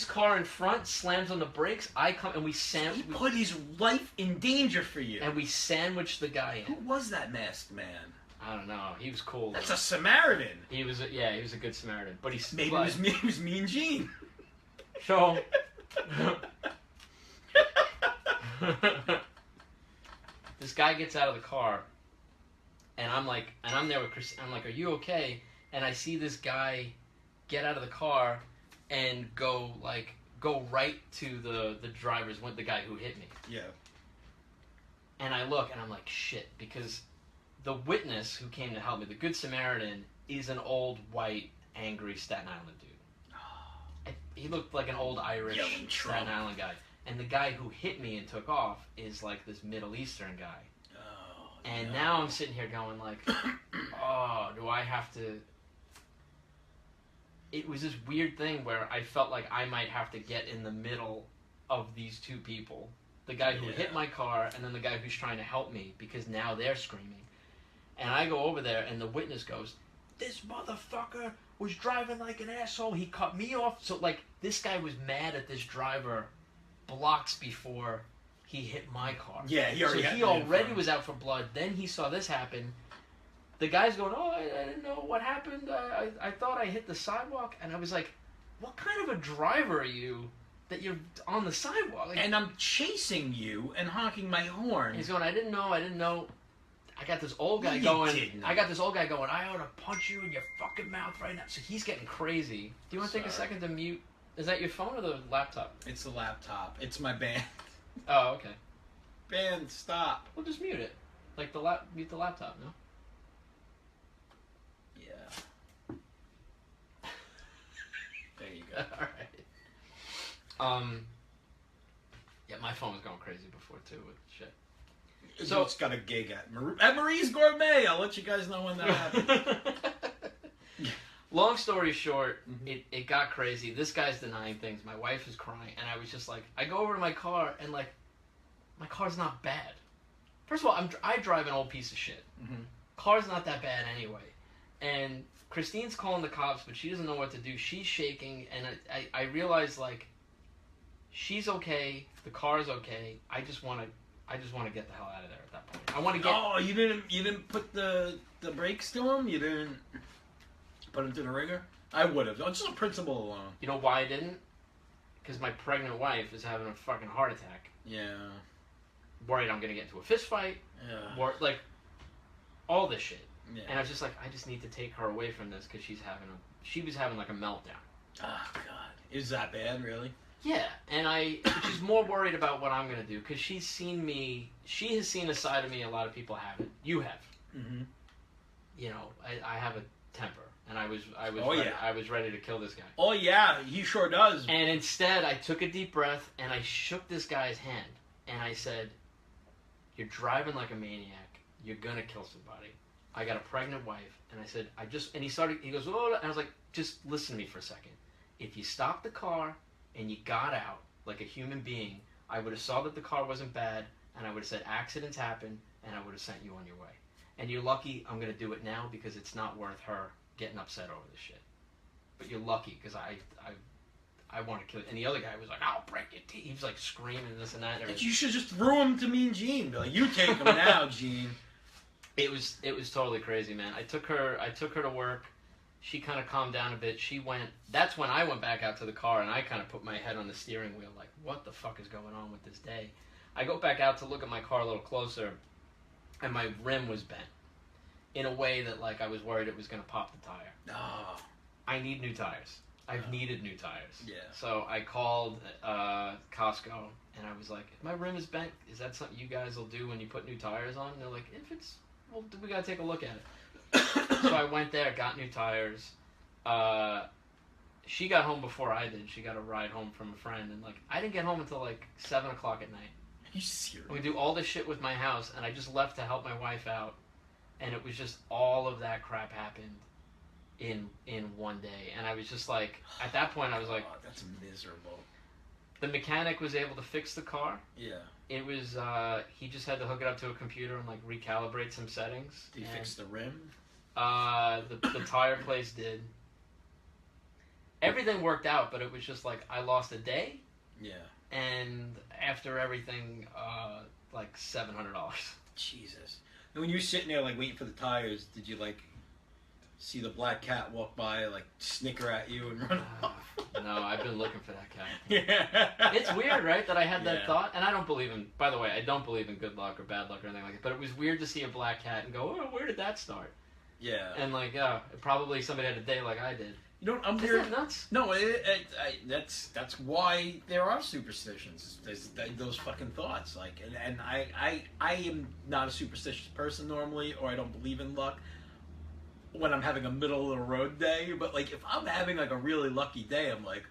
car in front, slams on the brakes. I come and
He put his life in danger for you.
And we sandwiched the guy in.
Who was that masked man?
I don't know. He was cool.
That's a Samaritan.
He was a good Samaritan. But
maybe it was Mean Gene.
So. This guy gets out of the car. And I'm there with Chris. I'm like, "Are you okay?" And I see this guy get out of the car and go right to the driver's the guy who hit me.
Yeah.
And I look and I'm like, shit, because the witness who came to help me, the Good Samaritan, is an old white angry Staten Island dude. He looked like an old Irish Staten Island guy. And the guy who hit me and took off is like this Middle Eastern guy. And now I'm sitting here going like, oh, do I have to... It was this weird thing where I felt like I might have to get in the middle of these two people. The guy who hit my car and then the guy who's trying to help me because now they're screaming. And I go over there and the witness goes, "This motherfucker was driving like an asshole. He cut me off." So like this guy was mad at this driver blocks before he hit my car.
Yeah, he
already was out for blood. Then he saw this happen. The guy's going, "Oh, I didn't know what happened. I thought I hit the sidewalk." And I was like, "What kind of a driver are you that you're on the sidewalk?" Like,
and I'm chasing you and honking my horn.
He's going, I didn't know. I got this old guy going, "I ought to punch you in your fucking mouth right now." So he's getting crazy. Do you want to take a second to mute? Is that your phone or the laptop?
It's the laptop. It's my band.
Oh, okay.
Band, stop.
Well, just mute it. Like mute the laptop, no?
Yeah. There you go.
All right. Yeah, my phone was going crazy before too with shit.
So it's got a gig at Marie's Gourmet. I'll let you guys know when that happens.
Long story short, it got crazy. This guy's denying things. My wife is crying, and I was just like, I go over to my car, and like, my car's not bad. First of all, I drive an old piece of shit.
Mm-hmm.
Car's not that bad anyway. And Christine's calling the cops, but she doesn't know what to do. She's shaking, and I realize like, she's okay. The car's okay. I just want to get the hell out of there at that point. I want to get.
Oh, you didn't put the brakes to him. You didn't put him to the ringer. I would have. Just a principle alone.
You know why I didn't? Because my pregnant wife is having a fucking heart attack.
Yeah.
Worried I'm gonna get into a fist fight.
Yeah.
Like, all this shit.
Yeah.
And I was just like, I just need to take her away from this because she was having like a meltdown.
Oh God, is that bad, really?
Yeah, and she's more worried about what I'm gonna do because she has seen a side of me a lot of people haven't. You have.
Mm-hmm.
You know, I have a temper, and I was ready to kill this guy.
Oh yeah, he sure does.
And instead, I took a deep breath and I shook this guy's hand, and I said, "You're driving like a maniac. You're gonna kill somebody. I got a pregnant wife." And I said, and he goes, "Oh," and I was like, "Just listen to me for a second. If you stopped the car and you got out like a human being, I would have saw that the car wasn't bad, and I would have said accidents happen, and I would have sent you on your way. And you're lucky I'm going to do it now because it's not worth her getting upset over this shit. But you're lucky because I want to kill you." And the other guy was like, "I'll break your teeth." He was like screaming this and that. And
you should just throw him to me and Gene. Be like, "You take him now, Gene."
It was totally crazy, man. I took her to work. She kind of calmed down a bit. That's when I went back out to the car and I kind of put my head on the steering wheel like, what the fuck is going on with this day? I go back out to look at my car a little closer and my rim was bent in a way that like I was worried it was going to pop the tire.
Oh.
I need new tires. I've needed new tires.
Yeah.
So I called Costco and I was like, if my rim is bent, is that something you guys will do when you put new tires on? And they're like, well, we got to take a look at it. So I went there, got new tires. She got home before I did. She got a ride home from a friend, and like I didn't get home until like 7 o'clock at night.
Are you serious?
We do all this shit with my house, and I just left to help my wife out, and it was just all of that crap happened in one day, and I was just like, at that point, I was like,
oh, that's miserable.
The mechanic was able to fix the car.
Yeah.
It was he just had to hook it up to a computer and like recalibrate some settings.
Did he fix the rim?
The tire place did. Everything worked out, but it was just like I lost a day.
Yeah.
And after everything, like $700.
Jesus. And when you were sitting there like waiting for the tires, did you like see the black cat walk by, like snicker at you and run off?
No, I've been looking for that cat.
Yeah.
It's weird, right, that I had that
Yeah.
thought, and I don't believe in. By the way, I don't believe in good luck or bad luck or anything like that. But it was weird to see a black cat and go, "Oh, where did that start?"
Yeah.
And like, probably somebody had a day like I did.
You know, I'm
Isn't
weird.
that nuts?
No, that's why there are superstitions. There's those fucking thoughts, like, and I am not a superstitious person normally, or I don't believe in luck when I'm having a middle of the road day. But like, if I'm having like a really lucky day, I'm like,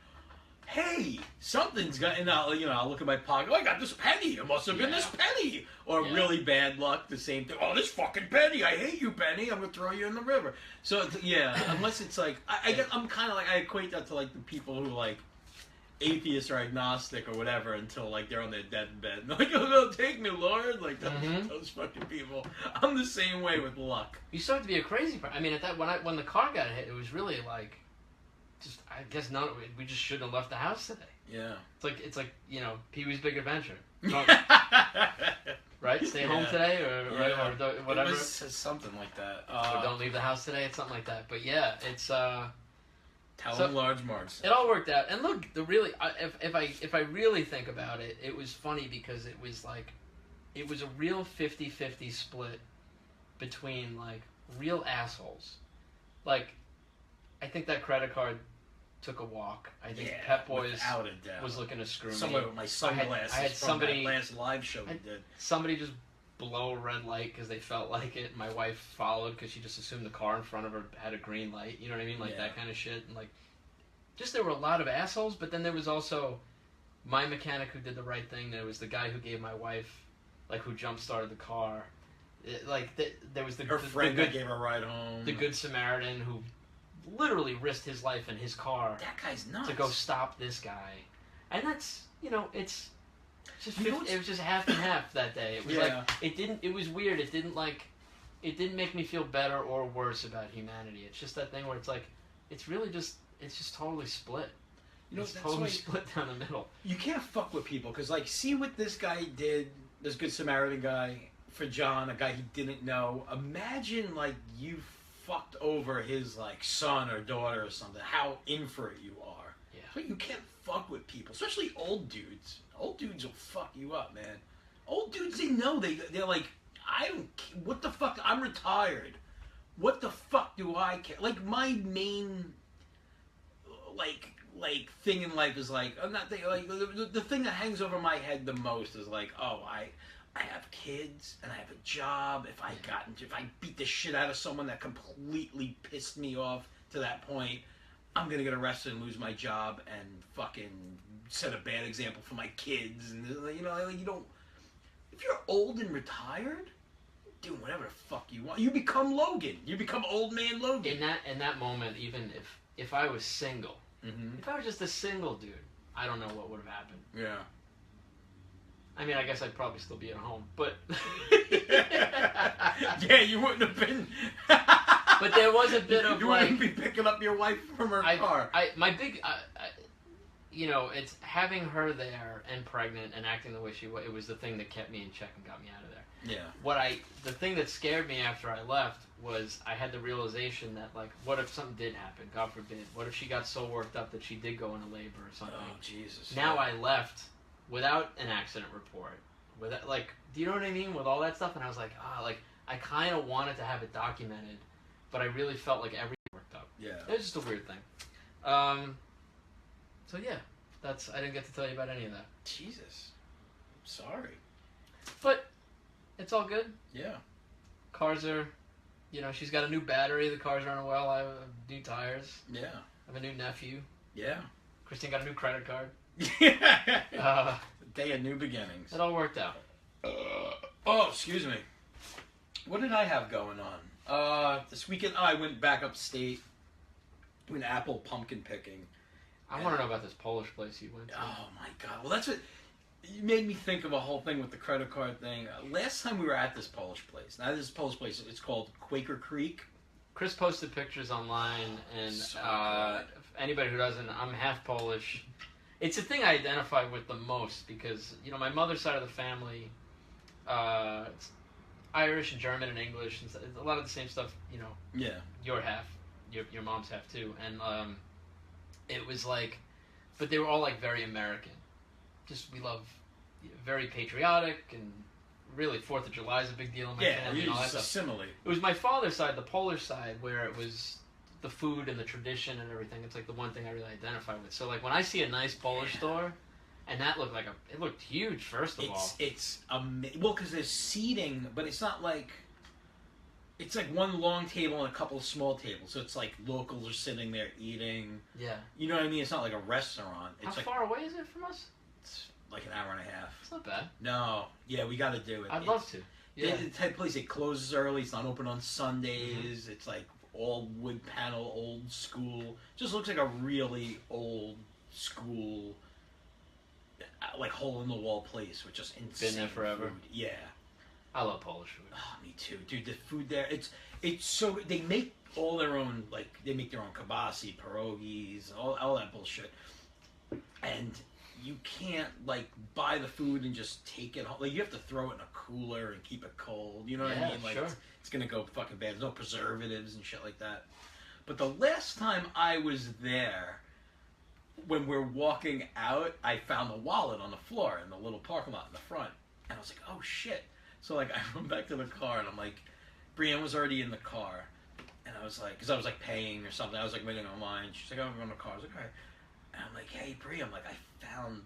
hey, something's got. And I'll look at my pocket. Oh, I got this penny. It must have been this penny. Or really bad luck, the same thing. Oh, this fucking penny. I hate you, penny. I'm gonna throw you in the river. So yeah, unless it's like I guess I'm kind of like I equate that to like the people who like atheist or agnostic or whatever until like they're on their deathbed. And they're like, "Oh, no, take me, Lord!" Like those fucking people. I'm the same way with luck.
You start to be a crazy person. I mean, at that when the car got hit, it was really like, just I guess we just shouldn't have left the house today.
Yeah.
It's like Pee-wee's Big Adventure. Right? Stay home today, or whatever.
It was something like that.
Or don't leave the house today. It's something like that. But yeah, it's
Tell large marks.
It all worked out. And look, if I really think about it, it was funny because it was a real 50-50 split between like real assholes. Like, I think that credit card took a walk. I think Pep Boys was looking to screw me.
Somewhere with my sunglasses
I had
from that last live show we did.
Somebody just blow a red light because they felt like it. My wife followed because she just assumed the car in front of her had a green light. You know what I mean? Like that kind of shit. And like, just there were a lot of assholes, but then there was also my mechanic who did the right thing. There was the guy who gave my wife, like, who jump started the car. There was
her friend that gave her a ride home.
The Good Samaritan who literally risked his life in his car.
That guy's nuts.
To go stop this guy, and that's it's just it was just half and half that day. It was it was weird. It didn't make me feel better or worse about humanity. It's just that thing where it's like it's just totally split. It's totally split down the middle.
You can't fuck with people because see what this guy did. This Good Samaritan guy for John, a guy he didn't know. Imagine you fucked over his son or daughter or something. How in for it you are.
Yeah.
So you can't fuck with people, especially old dudes. Old dudes will fuck you up, man. Old dudes, they know they're like. I don't. What the fuck? I'm retired. What the fuck do I care? Like my main, like thing in life is like I'm not thinking like the thing that hangs over my head the most is like, oh, I have kids and I have a job. If I beat the shit out of someone that completely pissed me off to that point, I'm gonna get arrested and lose my job and fucking set a bad example for my kids. And you know, like, you don't. If you're old and retired, doing whatever the fuck you want. You become Logan. You become old man Logan.
In that moment, even if I was single,
Mm-hmm.
if I was just a single dude, I don't know what would have happened.
Yeah.
I mean, I guess I'd probably still be at home, but
Yeah, you wouldn't have been.
But there was a bit of
you wouldn't be picking up your wife from her car.
You know, it's having her there and pregnant and acting the way she was. It was the thing that kept me in check and got me out of there.
Yeah.
The thing that scared me after I left was I had the realization that, like, what if something did happen? God forbid. What if she got so worked up that she did go into labor or something?
Oh Jesus.
Now I left without an accident report. Without, like, do you know what I mean? With all that stuff, and I was like, I kind of wanted to have it documented, but I really felt like everything worked up.
Yeah.
It was just a weird thing. So yeah, I didn't get to tell you about any of that.
Jesus. Sorry.
But it's all good.
Yeah.
Cars are, she's got a new battery. The car's running well. I have new tires.
Yeah.
I have a new nephew.
Yeah.
Christine got a new credit card.
Day of new beginnings.
It all worked out.
Oh, excuse me. What did I have going on? This weekend, I went back upstate. Went apple pumpkin picking.
I want to know about this Polish place you went to.
Oh my god! Well, that's what you made me think of a whole thing with the credit card thing. Last time we were at this Polish place. Now this Polish place, it's called Quaker Creek.
Chris posted pictures online, and
So
anybody who doesn't, I'm half Polish. It's a thing I identify with the most because my mother's side of the family, it's Irish and German and English, and a lot of the same stuff.
Yeah.
Your half, your mom's half too, and it was like, but they were all like very American. Just we love, very patriotic, and really 4th of July is a big deal in my family. And all that
it's a
stuff.
simile.
It was my father's side, the Polish side, where it was the food and the tradition and everything. It's like the one thing I really identify with. So like when I see a nice Polish store, and that looked like it looked huge. First of all,
it's well, because there's seating, but it's not like. It's like one long table and a couple of small tables, so it's like locals are sitting there eating.
Yeah.
You know what I mean? It's not like a restaurant. It's
How
like,
far away is it from us?
It's like an hour and a half.
It's not bad.
No. Yeah, we got to do it.
I'd love to. Yeah.
The type of place, it closes early. It's not open on Sundays. Mm-hmm. It's like all wood panel, old school. Just looks like a really old school, like hole in the wall place with just insane.
Been there forever.
Food. Yeah.
I love Polish food.
Oh, me too, dude. The food there, it's so they make all their own, like they make their own kibasi, pierogies, all that bullshit, and you can't like buy the food and just take it home. Like you have to throw it in a cooler and keep it cold. You know what I mean? Like
sure.
it's gonna go fucking bad. There's no preservatives and shit like that. But the last time I was there, when we're walking out, I found a wallet on the floor in the little parking lot in the front, and I was like, oh shit. So, like, I went back to the car, and I'm like, Brienne was already in the car. And I was like, because I was, like, paying or something. I was, like, waiting online. She's like, oh, I'm in the car. I was like, all right. And I'm like, hey, Brienne, I'm like, I found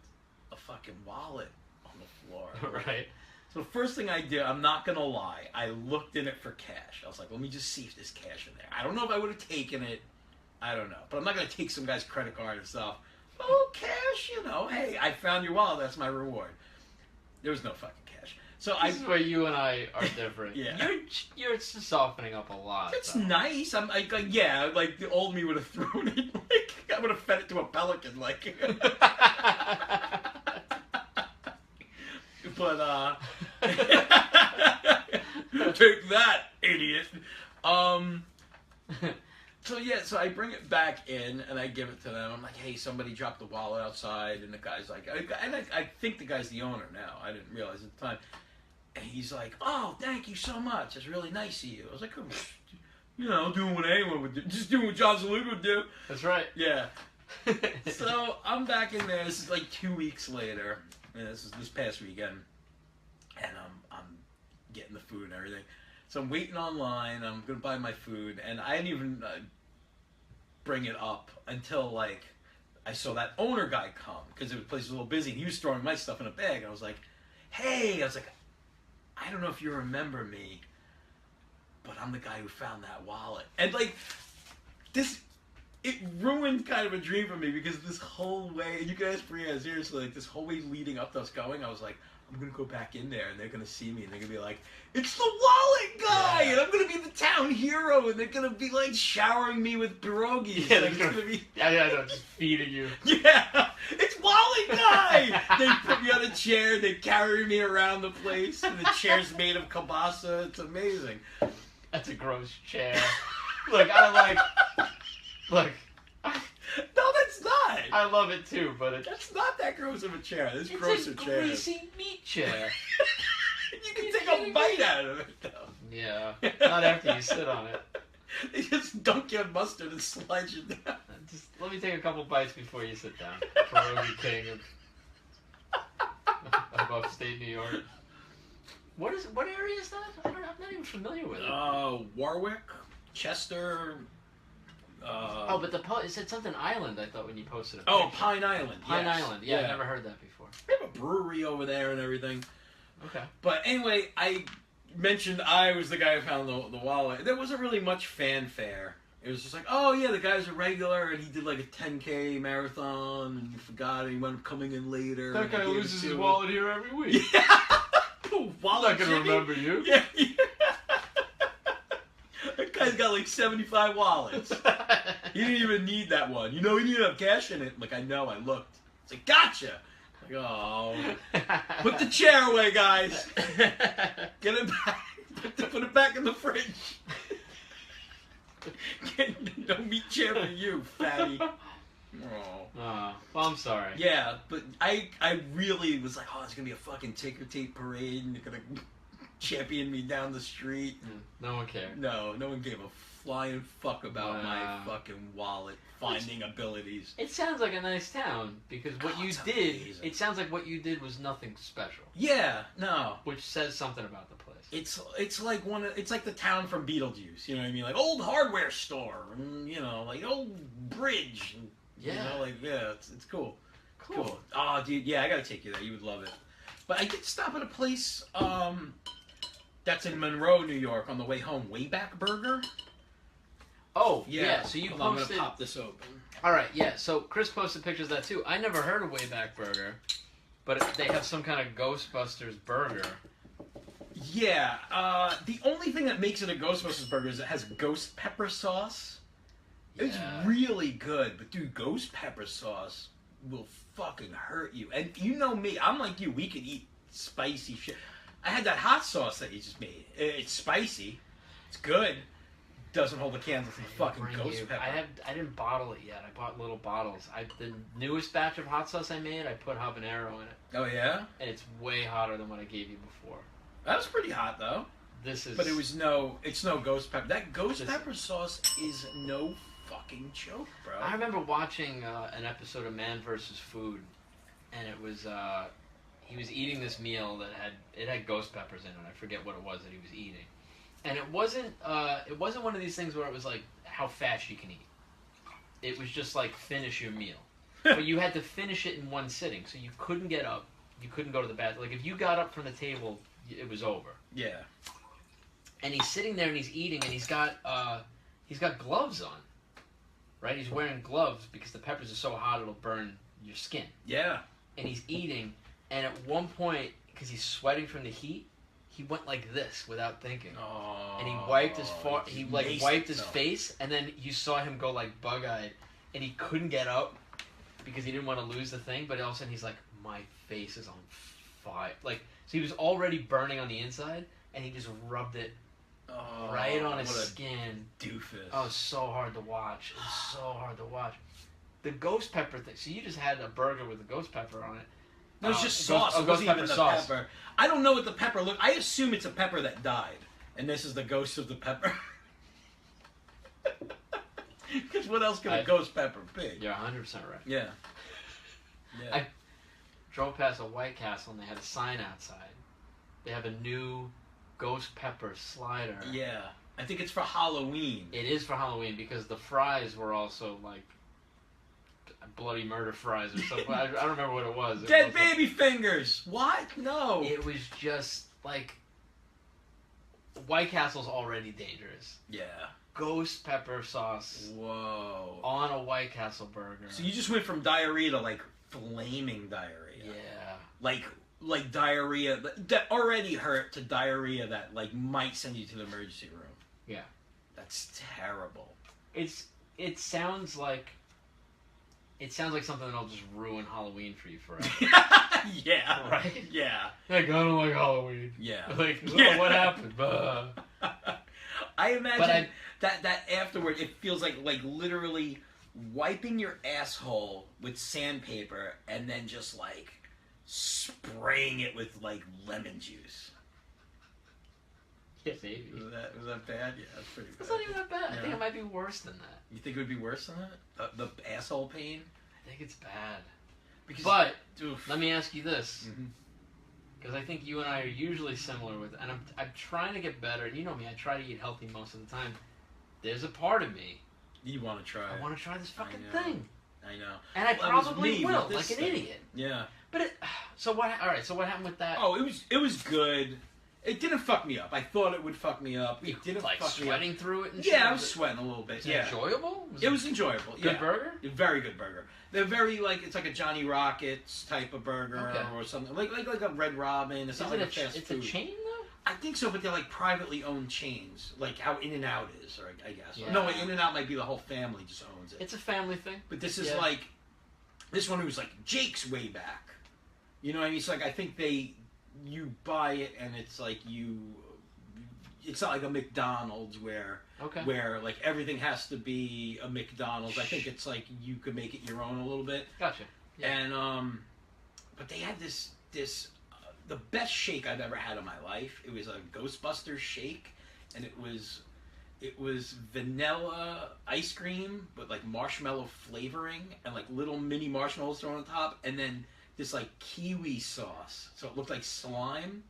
a fucking wallet on the floor.
Right.
So, the first thing I did, I'm not going to lie, I looked in it for cash. I was like, let me just see if there's cash in there. I don't know if I would have taken it. I don't know. But I'm not going to take some guy's credit card and stuff. Oh, cash, hey, I found your wallet. That's my reward. There was no fucking cash. So
this is where you and I are different.
Yeah.
You're just softening up a lot.
It's nice. I'm like the old me would have thrown it. Like I would have fed it to a pelican. Like. But take that, idiot. So I bring it back in and I give it to them. I'm like, hey, somebody dropped the wallet outside, and the guy's like, I think the guy's the owner now. I didn't realize at the time. And he's like, oh, thank you so much. It's really nice of you. I was like, oh, doing what anyone would do. Just doing what John Zaluga would do.
That's right.
Yeah. So I'm back in there. This is like 2 weeks later. And this is this past weekend. And I'm getting the food and everything. So I'm waiting online. I'm gonna buy my food, and I didn't even bring it up until like I saw that owner guy come because the place was a little busy. And he was throwing my stuff in a bag. And I was like, "Hey," I was like, "I don't know if you remember me, but I'm the guy who found that wallet." And like this, it ruined kind of a dream for me because this whole way, and you can ask Bria, seriously, like this whole way leading up to us going, I was like, I'm gonna go back in there and they're gonna see me and they're gonna be like, "It's the wallet guy!"
Yeah.
And I'm gonna be the town hero and they're gonna be like showering me with pierogies.
Yeah,
like, it's gonna be
yeah, I know, just feeding you.
yeah, it's wallet guy. They put me on a chair, they carry me around the place, and the chair's made of kielbasa. It's amazing.
That's a gross chair. Look, look,
No, that's not.
I love it too, but
That's not that gross of a chair. There's
it's
grosser
a
chairs.
greasy meat chair.
You can
You
take
kidding
a bite
me?
out of it, though.
Yeah, not after you sit on it.
They just dunk you in mustard and slide you down.
Just let me take a couple bites before you sit down. Pierogi king of upstate New York. What area is that? I'm not even familiar with it.
Warwick, Chester.
Oh, but it said something island. I thought when you posted it.
Oh, Pine Island.
Pine
yes.
Island. Yeah, I've never heard that before.
They have a brewery over there and everything.
Okay.
But anyway, I mentioned I was the guy who found the wallet. There wasn't really much fanfare. It was just like, oh yeah, the guy's a regular, and he did like a 10K marathon, and you forgot, and he wound up coming in later.
That
and I
guy
gave it
loses
to
his
him.
wallet here every week.
Yeah.
I'm
Wallet
not gonna
Jimmy?
remember you.
Yeah. That guy's got like 75 wallets. He didn't even need that one. You know, he didn't have cash in it. Like, I know, I looked. It's like, gotcha. Like, oh. Put the chair away, guys. Get it back. Put it back in the fridge. No meat chair for you, fatty. Oh.
Well, I'm sorry.
Yeah, but I really was like, oh, it's going to be a fucking ticker tape parade, and you're going to champion me down the street.
No one cared.
No one gave a flying fuck about my
Wow.
fucking wallet finding abilities.
It sounds like a nice town because what
Oh,
you
it's
did.
amazing.
It sounds like what you did was nothing special,
Yeah, no.
which says something about the place.
It's like it's like the town from Beetlejuice, you know what I mean? Like old hardware store, and, you know, like old bridge. And,
Yeah.
You know, like, yeah, it's cool.
Cool.
Oh, dude, yeah, I gotta take you there. You would love it. But I did stop at a place that's in Monroe, New York, on the way home. Wayback Burger.
Oh, yeah. So you
Hold on,
posted.
I'm gonna pop this open.
All right, yeah. So Chris posted pictures of that too. I never heard of Wayback Burger, but they have some kind of Ghostbusters burger.
Yeah, the only thing that makes it a Ghostbusters burger is it has ghost pepper sauce. It's
Yeah.
really good, but dude, ghost pepper sauce will fucking hurt you. And you know me, I'm like you, we could eat spicy shit. I had that hot sauce that you just made. It's spicy. It's good. Doesn't hold a candle to the fucking
Bring
ghost
you-
pepper.
I didn't bottle it yet. I bought little bottles. The newest batch of hot sauce I made, I put habanero in it,
Oh yeah?
and it's way hotter than what I gave you before.
That was pretty hot though.
This is.
But it's no ghost pepper. That ghost
This-
pepper sauce is no fucking joke, bro.
I remember watching an episode of Man vs. Food, and it was he was eating this meal that had ghost peppers in it. I forget what it was that he was eating, and it wasn't one of these things where it was like how fast you can eat. It was just like finish your meal, but you had to finish it in one sitting, so you couldn't get up, you couldn't go to the bathroom. Like if you got up from the table, it was over.
Yeah.
And he's sitting there and he's eating, and he's got gloves on. Right? He's wearing gloves because the peppers are so hot it'll burn your skin.
Yeah.
And he's eating, and at one point, because he's sweating from the heat, he went like this without thinking.
Oh.
And he wiped his
maced
wiped his
himself.
face, and then you saw him go like bug-eyed, and he couldn't get up because he didn't want to lose the thing. But all of a sudden, he's like, "My face is on fire!" Like, so he was already burning on the inside, and he just rubbed it
Oh,
right on his
what a
skin.
doofus.
Oh, it's so hard to watch. It's so hard to watch. The ghost pepper thing. So you just had a burger with a ghost pepper on it.
No, it's just
Ghost-
sauce.
oh,
It
ghost
wasn't even
pepper
the
sauce.
pepper. I don't know what the pepper look. I assume it's a pepper that died, and this is the ghost of the pepper. Because what else could a ghost pepper be?
You're 100% right.
Yeah. Yeah.
Drove past a White Castle and they had a sign outside. They have a new ghost pepper slider.
Yeah. I think it's for Halloween.
It is for Halloween because the fries were also like bloody murder fries or something. I don't remember what it was.
Dead baby fingers. What? No.
It was just like White Castle's already dangerous.
Yeah.
Ghost pepper sauce
Whoa.
on a White Castle burger.
So you just went from diarrhea to like flaming diarrhea.
Yeah.
Like diarrhea that already hurt to diarrhea that like might send you to the emergency room.
Yeah.
That's terrible.
It sounds like something that'll just ruin Halloween for you forever.
Yeah.
Right?
Yeah.
Like, I don't like Halloween.
Yeah.
Like,
Yeah.
what happened?
I imagine
But
that afterward it feels like literally wiping your asshole with sandpaper and then just like spraying it with like lemon juice.
Yeah, maybe.
Was that bad? Yeah, that's pretty bad.
It's not even that bad. I
Yeah.
think it might be worse than that.
You think it would be worse than that? The asshole pain?
I think it's bad.
Because,
But
oof.
let me ask you this,
Mhm.
because I think you and I are usually similar with, and I'm trying to get better. And you know me, I try to eat healthy most of the time. There's a part of me
You want to try
I
it.
want to try this fucking
know.
thing,
I know.
and I
Well, that was
probably
me
will,
with this
like an
thing.
idiot.
Yeah.
But so what? All right. So what happened with that?
Oh, it was good. It didn't fuck me up. I thought it would fuck me up.
you
It didn't
like
fuck me up.
sweating through it and
Yeah, I
shit?
was sweating a little bit.
Was it
Yeah.
enjoyable?
It was enjoyable.
Good
Yeah.
burger.
A very good burger. They're very like it's like a Johnny Rockets type of burger
Okay.
or something like a Red Robin. It's not
Is
like
it
a fast
it's
food.
a chain though?
I think so, but they're like privately owned chains, like how In-N-Out is, or I guess.
Yeah.
No, In-N-Out might be the whole family just owns it.
It's a family thing.
But this is
Yeah.
like this one was like Jake's way back. You know what I mean? It's like I think you buy it and it's like it's not like a McDonald's where
Okay.
like everything has to be a McDonald's. I think it's like you could make it your own a little bit.
Gotcha. Yeah.
And but they had this the best shake I've ever had in my life. It was a Ghostbusters shake, and it was vanilla ice cream with like marshmallow flavoring and like little mini marshmallows thrown on top, and then this like kiwi sauce, so it looked like slime.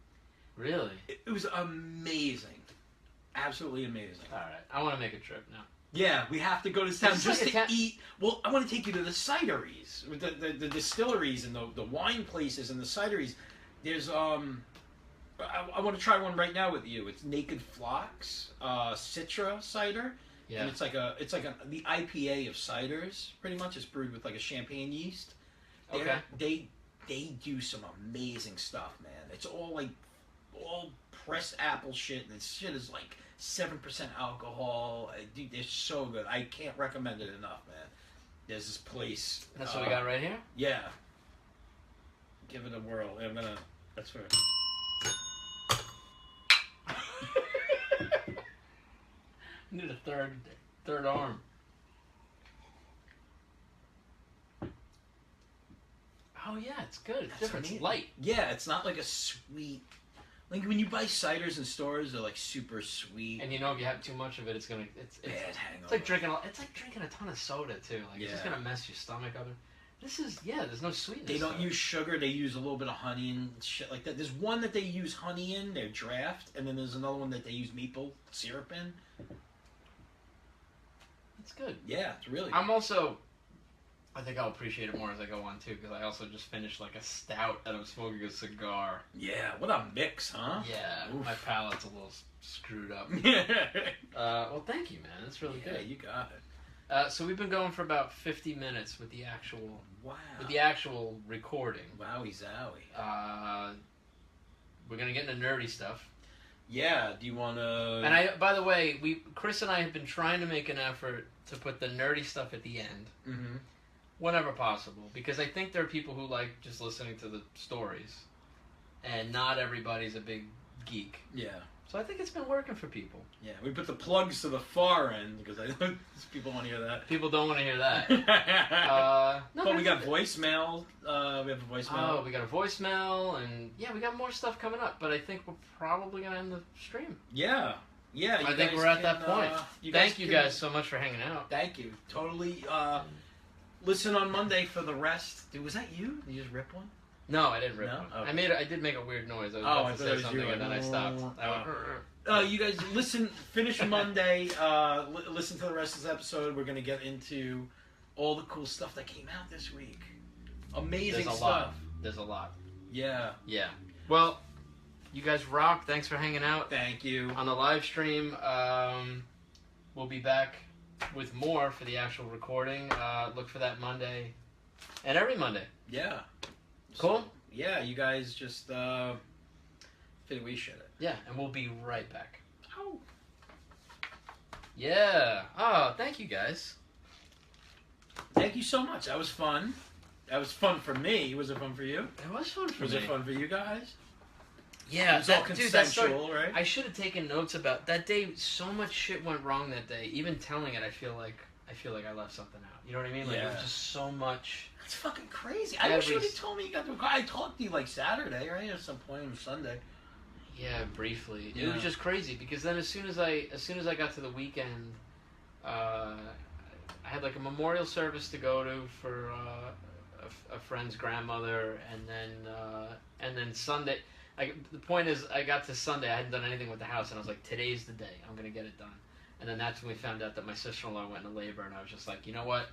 Really?
It was amazing, absolutely amazing.
All right. I want to make a trip now.
Yeah, we have to go to this town
It's
just
like
to eat. Well, I want to take you to the cideries, the distilleries and the wine places and the cideries. There's I want to try one right now with you. It's Naked Flocks Citra cider,
Yeah.
and it's like the IPA of ciders. Pretty much, it's brewed with like a champagne yeast.
Okay.
They do some amazing stuff, man. It's all pressed apple shit, and this shit is like 7% alcohol. Dude, they're so good. I can't recommend it enough, man. There's this place.
That's what we got right here.
Yeah. Give it a whirl. That's for.
Need a third arm. Oh yeah, it's good. It's
That's
different. It's
amazing.
light.
Yeah, it's not like a sweet. Like when you buy ciders in stores, they're like super sweet.
And you know if you have too much of it, it's gonna
Bad hangover.
it's like drinking a ton of soda too. Like it's just
Yeah.
gonna mess your stomach up. This is there's no sweetness.
They don't
to it.
use sugar. They use a little bit of honey and shit like that. There's one that they use honey in, their draft, and then there's another one that they use maple syrup in.
It's good.
Yeah, it's really.
I'm also. I think I'll appreciate it more as I go on too, because I also just finished like a stout and I'm smoking a cigar.
Yeah, what a mix, huh?
Yeah,
Oof.
my palate's a little screwed up.
Yeah,
Well, thank you, man. That's really good.
you got it.
So we've been going for about 50 minutes with the actual
Wow.
recording.
Wowie zowie.
We're gonna get into nerdy stuff.
Yeah. Do you want to?
And by the way, Chris and I have been trying to make an effort to put the nerdy stuff at the end,
Mm-hmm.
whenever possible, because I think there are people who like just listening to the stories, and not everybody's a big geek.
Yeah.
So I think it's been working for people.
Yeah. We put the plugs to the far end because I know people want to hear that.
People don't want to hear that. No,
But we
there's-
got voicemail. We have a voicemail.
Oh, we got a voicemail, and yeah, we got more stuff coming up. But I think we're probably gonna end the stream.
Yeah. Yeah.
I
you
think
guys
we're at
can,
that point. Thank you
can-
guys so much for hanging out.
Thank you. Totally. Listen on Monday for the rest. Dude, was that you? Did you just rip one?
No, I didn't rip
No?
one.
Okay.
I did make a weird noise. I was
Oh, I
about to
thought it
say
was
something
you,
and then I stopped. I went,
You guys listen. Finish Monday. Listen to the rest of this episode. We're gonna get into all the cool stuff that came out this week. Amazing
There's a
stuff.
lot. There's a lot.
Yeah.
Yeah. Well, you guys rock. Thanks for hanging out
Thank you.
on the live stream. We'll be back with more for the actual recording. Look for that Monday and every Monday.
Yeah.
Cool?
So, yeah, you guys just figure we should it.
Yeah, and we'll be right back.
Oh.
Yeah. Oh, thank you guys.
Thank you so much. That was fun. That was fun for me. Was it fun for you?
It was fun for
Was
me.
it fun for you guys?
Yeah,
It was all
dude, that's so-
consensual, right?
I should have taken notes about that day. So much shit went wrong that day. Even telling it, I feel like I left something out. You know what I mean? Like it
Yeah.
was just so much.
That's fucking crazy. I wish you
Every-
would have told me you got the car. I talked to you like Saturday, right? At some point on Sunday.
Yeah, briefly. It
Yeah.
was just crazy because then as soon as I got to the weekend, I had like a memorial service to go to for a friend's grandmother, and then Sunday. The point is, I got to Sunday, I hadn't done anything with the house, and I was like, today's the day, I'm gonna get it done. And then that's when we found out that my sister-in-law went into labor, and I was just like, you know what?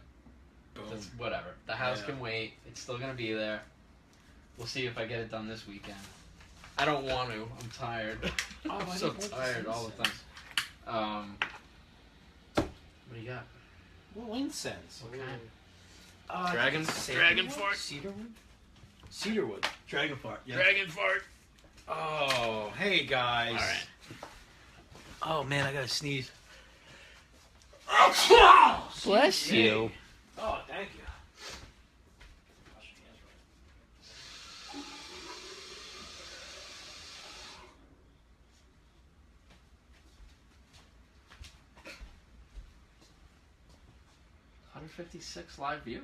Boom.
That's whatever. The house
Yeah.
can wait. It's still gonna be there. We'll see if I get it done this weekend. I don't want to. I'm tired.
Oh,
I'm
I
so
didn't want to
tired
see
all the
this.
time. What do you got?
Well, incense.
What kind?
Dragon
Dragon fart.
Cedarwood? Cedarwood. Dragon fart. Yeah.
Dragon fart.
Oh, hey guys.
All right.
Oh man, I gotta sneeze.
Bless you.
Oh, thank you.
$156 live viewers.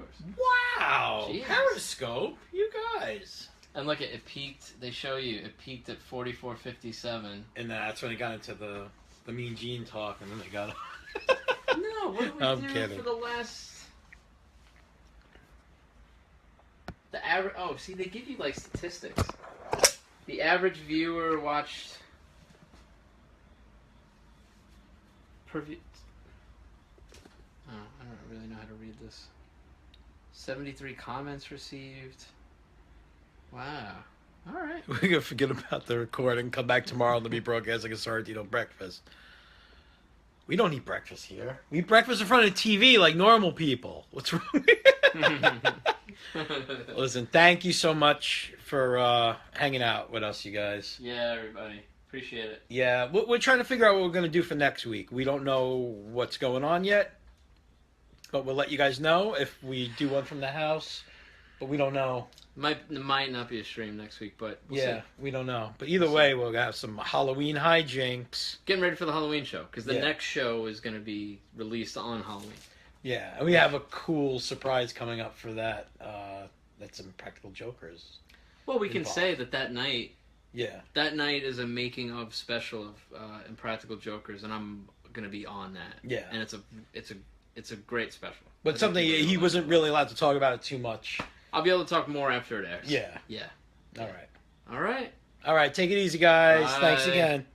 Wow.
Jesus.
Periscope. You guys.
And look, it peaked. They show you it peaked at 44.57.
And that's when it got into the Mean Gene talk, and then they got.
No, what did we
I'm
do
kidding.
for the last? The average. Oh, see, they give you like statistics. The average viewer watched per view. Oh, I don't really know how to read this. 73 comments received. Wow. All right.
We're gonna forget about the recording. Come back tomorrow and be broadcasting a Sorrentino breakfast. We don't eat breakfast here. We eat breakfast in front of the TV like normal people. What's wrong? Listen, thank you so much for hanging out with us, you guys.
Yeah, everybody. Appreciate it.
Yeah, we're trying to figure out what we're going to do for next week. We don't know what's going on yet, but we'll let you guys know if we do one from the house, but we don't know.
Might not be a stream next week, but we'll see.
We don't know. But either way, we'll have some Halloween hijinks.
Getting ready for the Halloween show, because the
Yeah.
next show is going to be released on Halloween.
Yeah, and we have a cool surprise coming up for that. That's Impractical Jokers.
Well, we can
Involved.
say that night
Yeah.
is a making of special of Impractical Jokers, and I'm going to be on that.
Yeah.
And it's a great special. I
But
think
something
you're gonna
he
love
wasn't
it.
really allowed to talk about it too much.
I'll be able to talk more after it airs.
Yeah.
Yeah.
All right.
All right.
All right, take it easy, guys.
Bye.
Thanks again.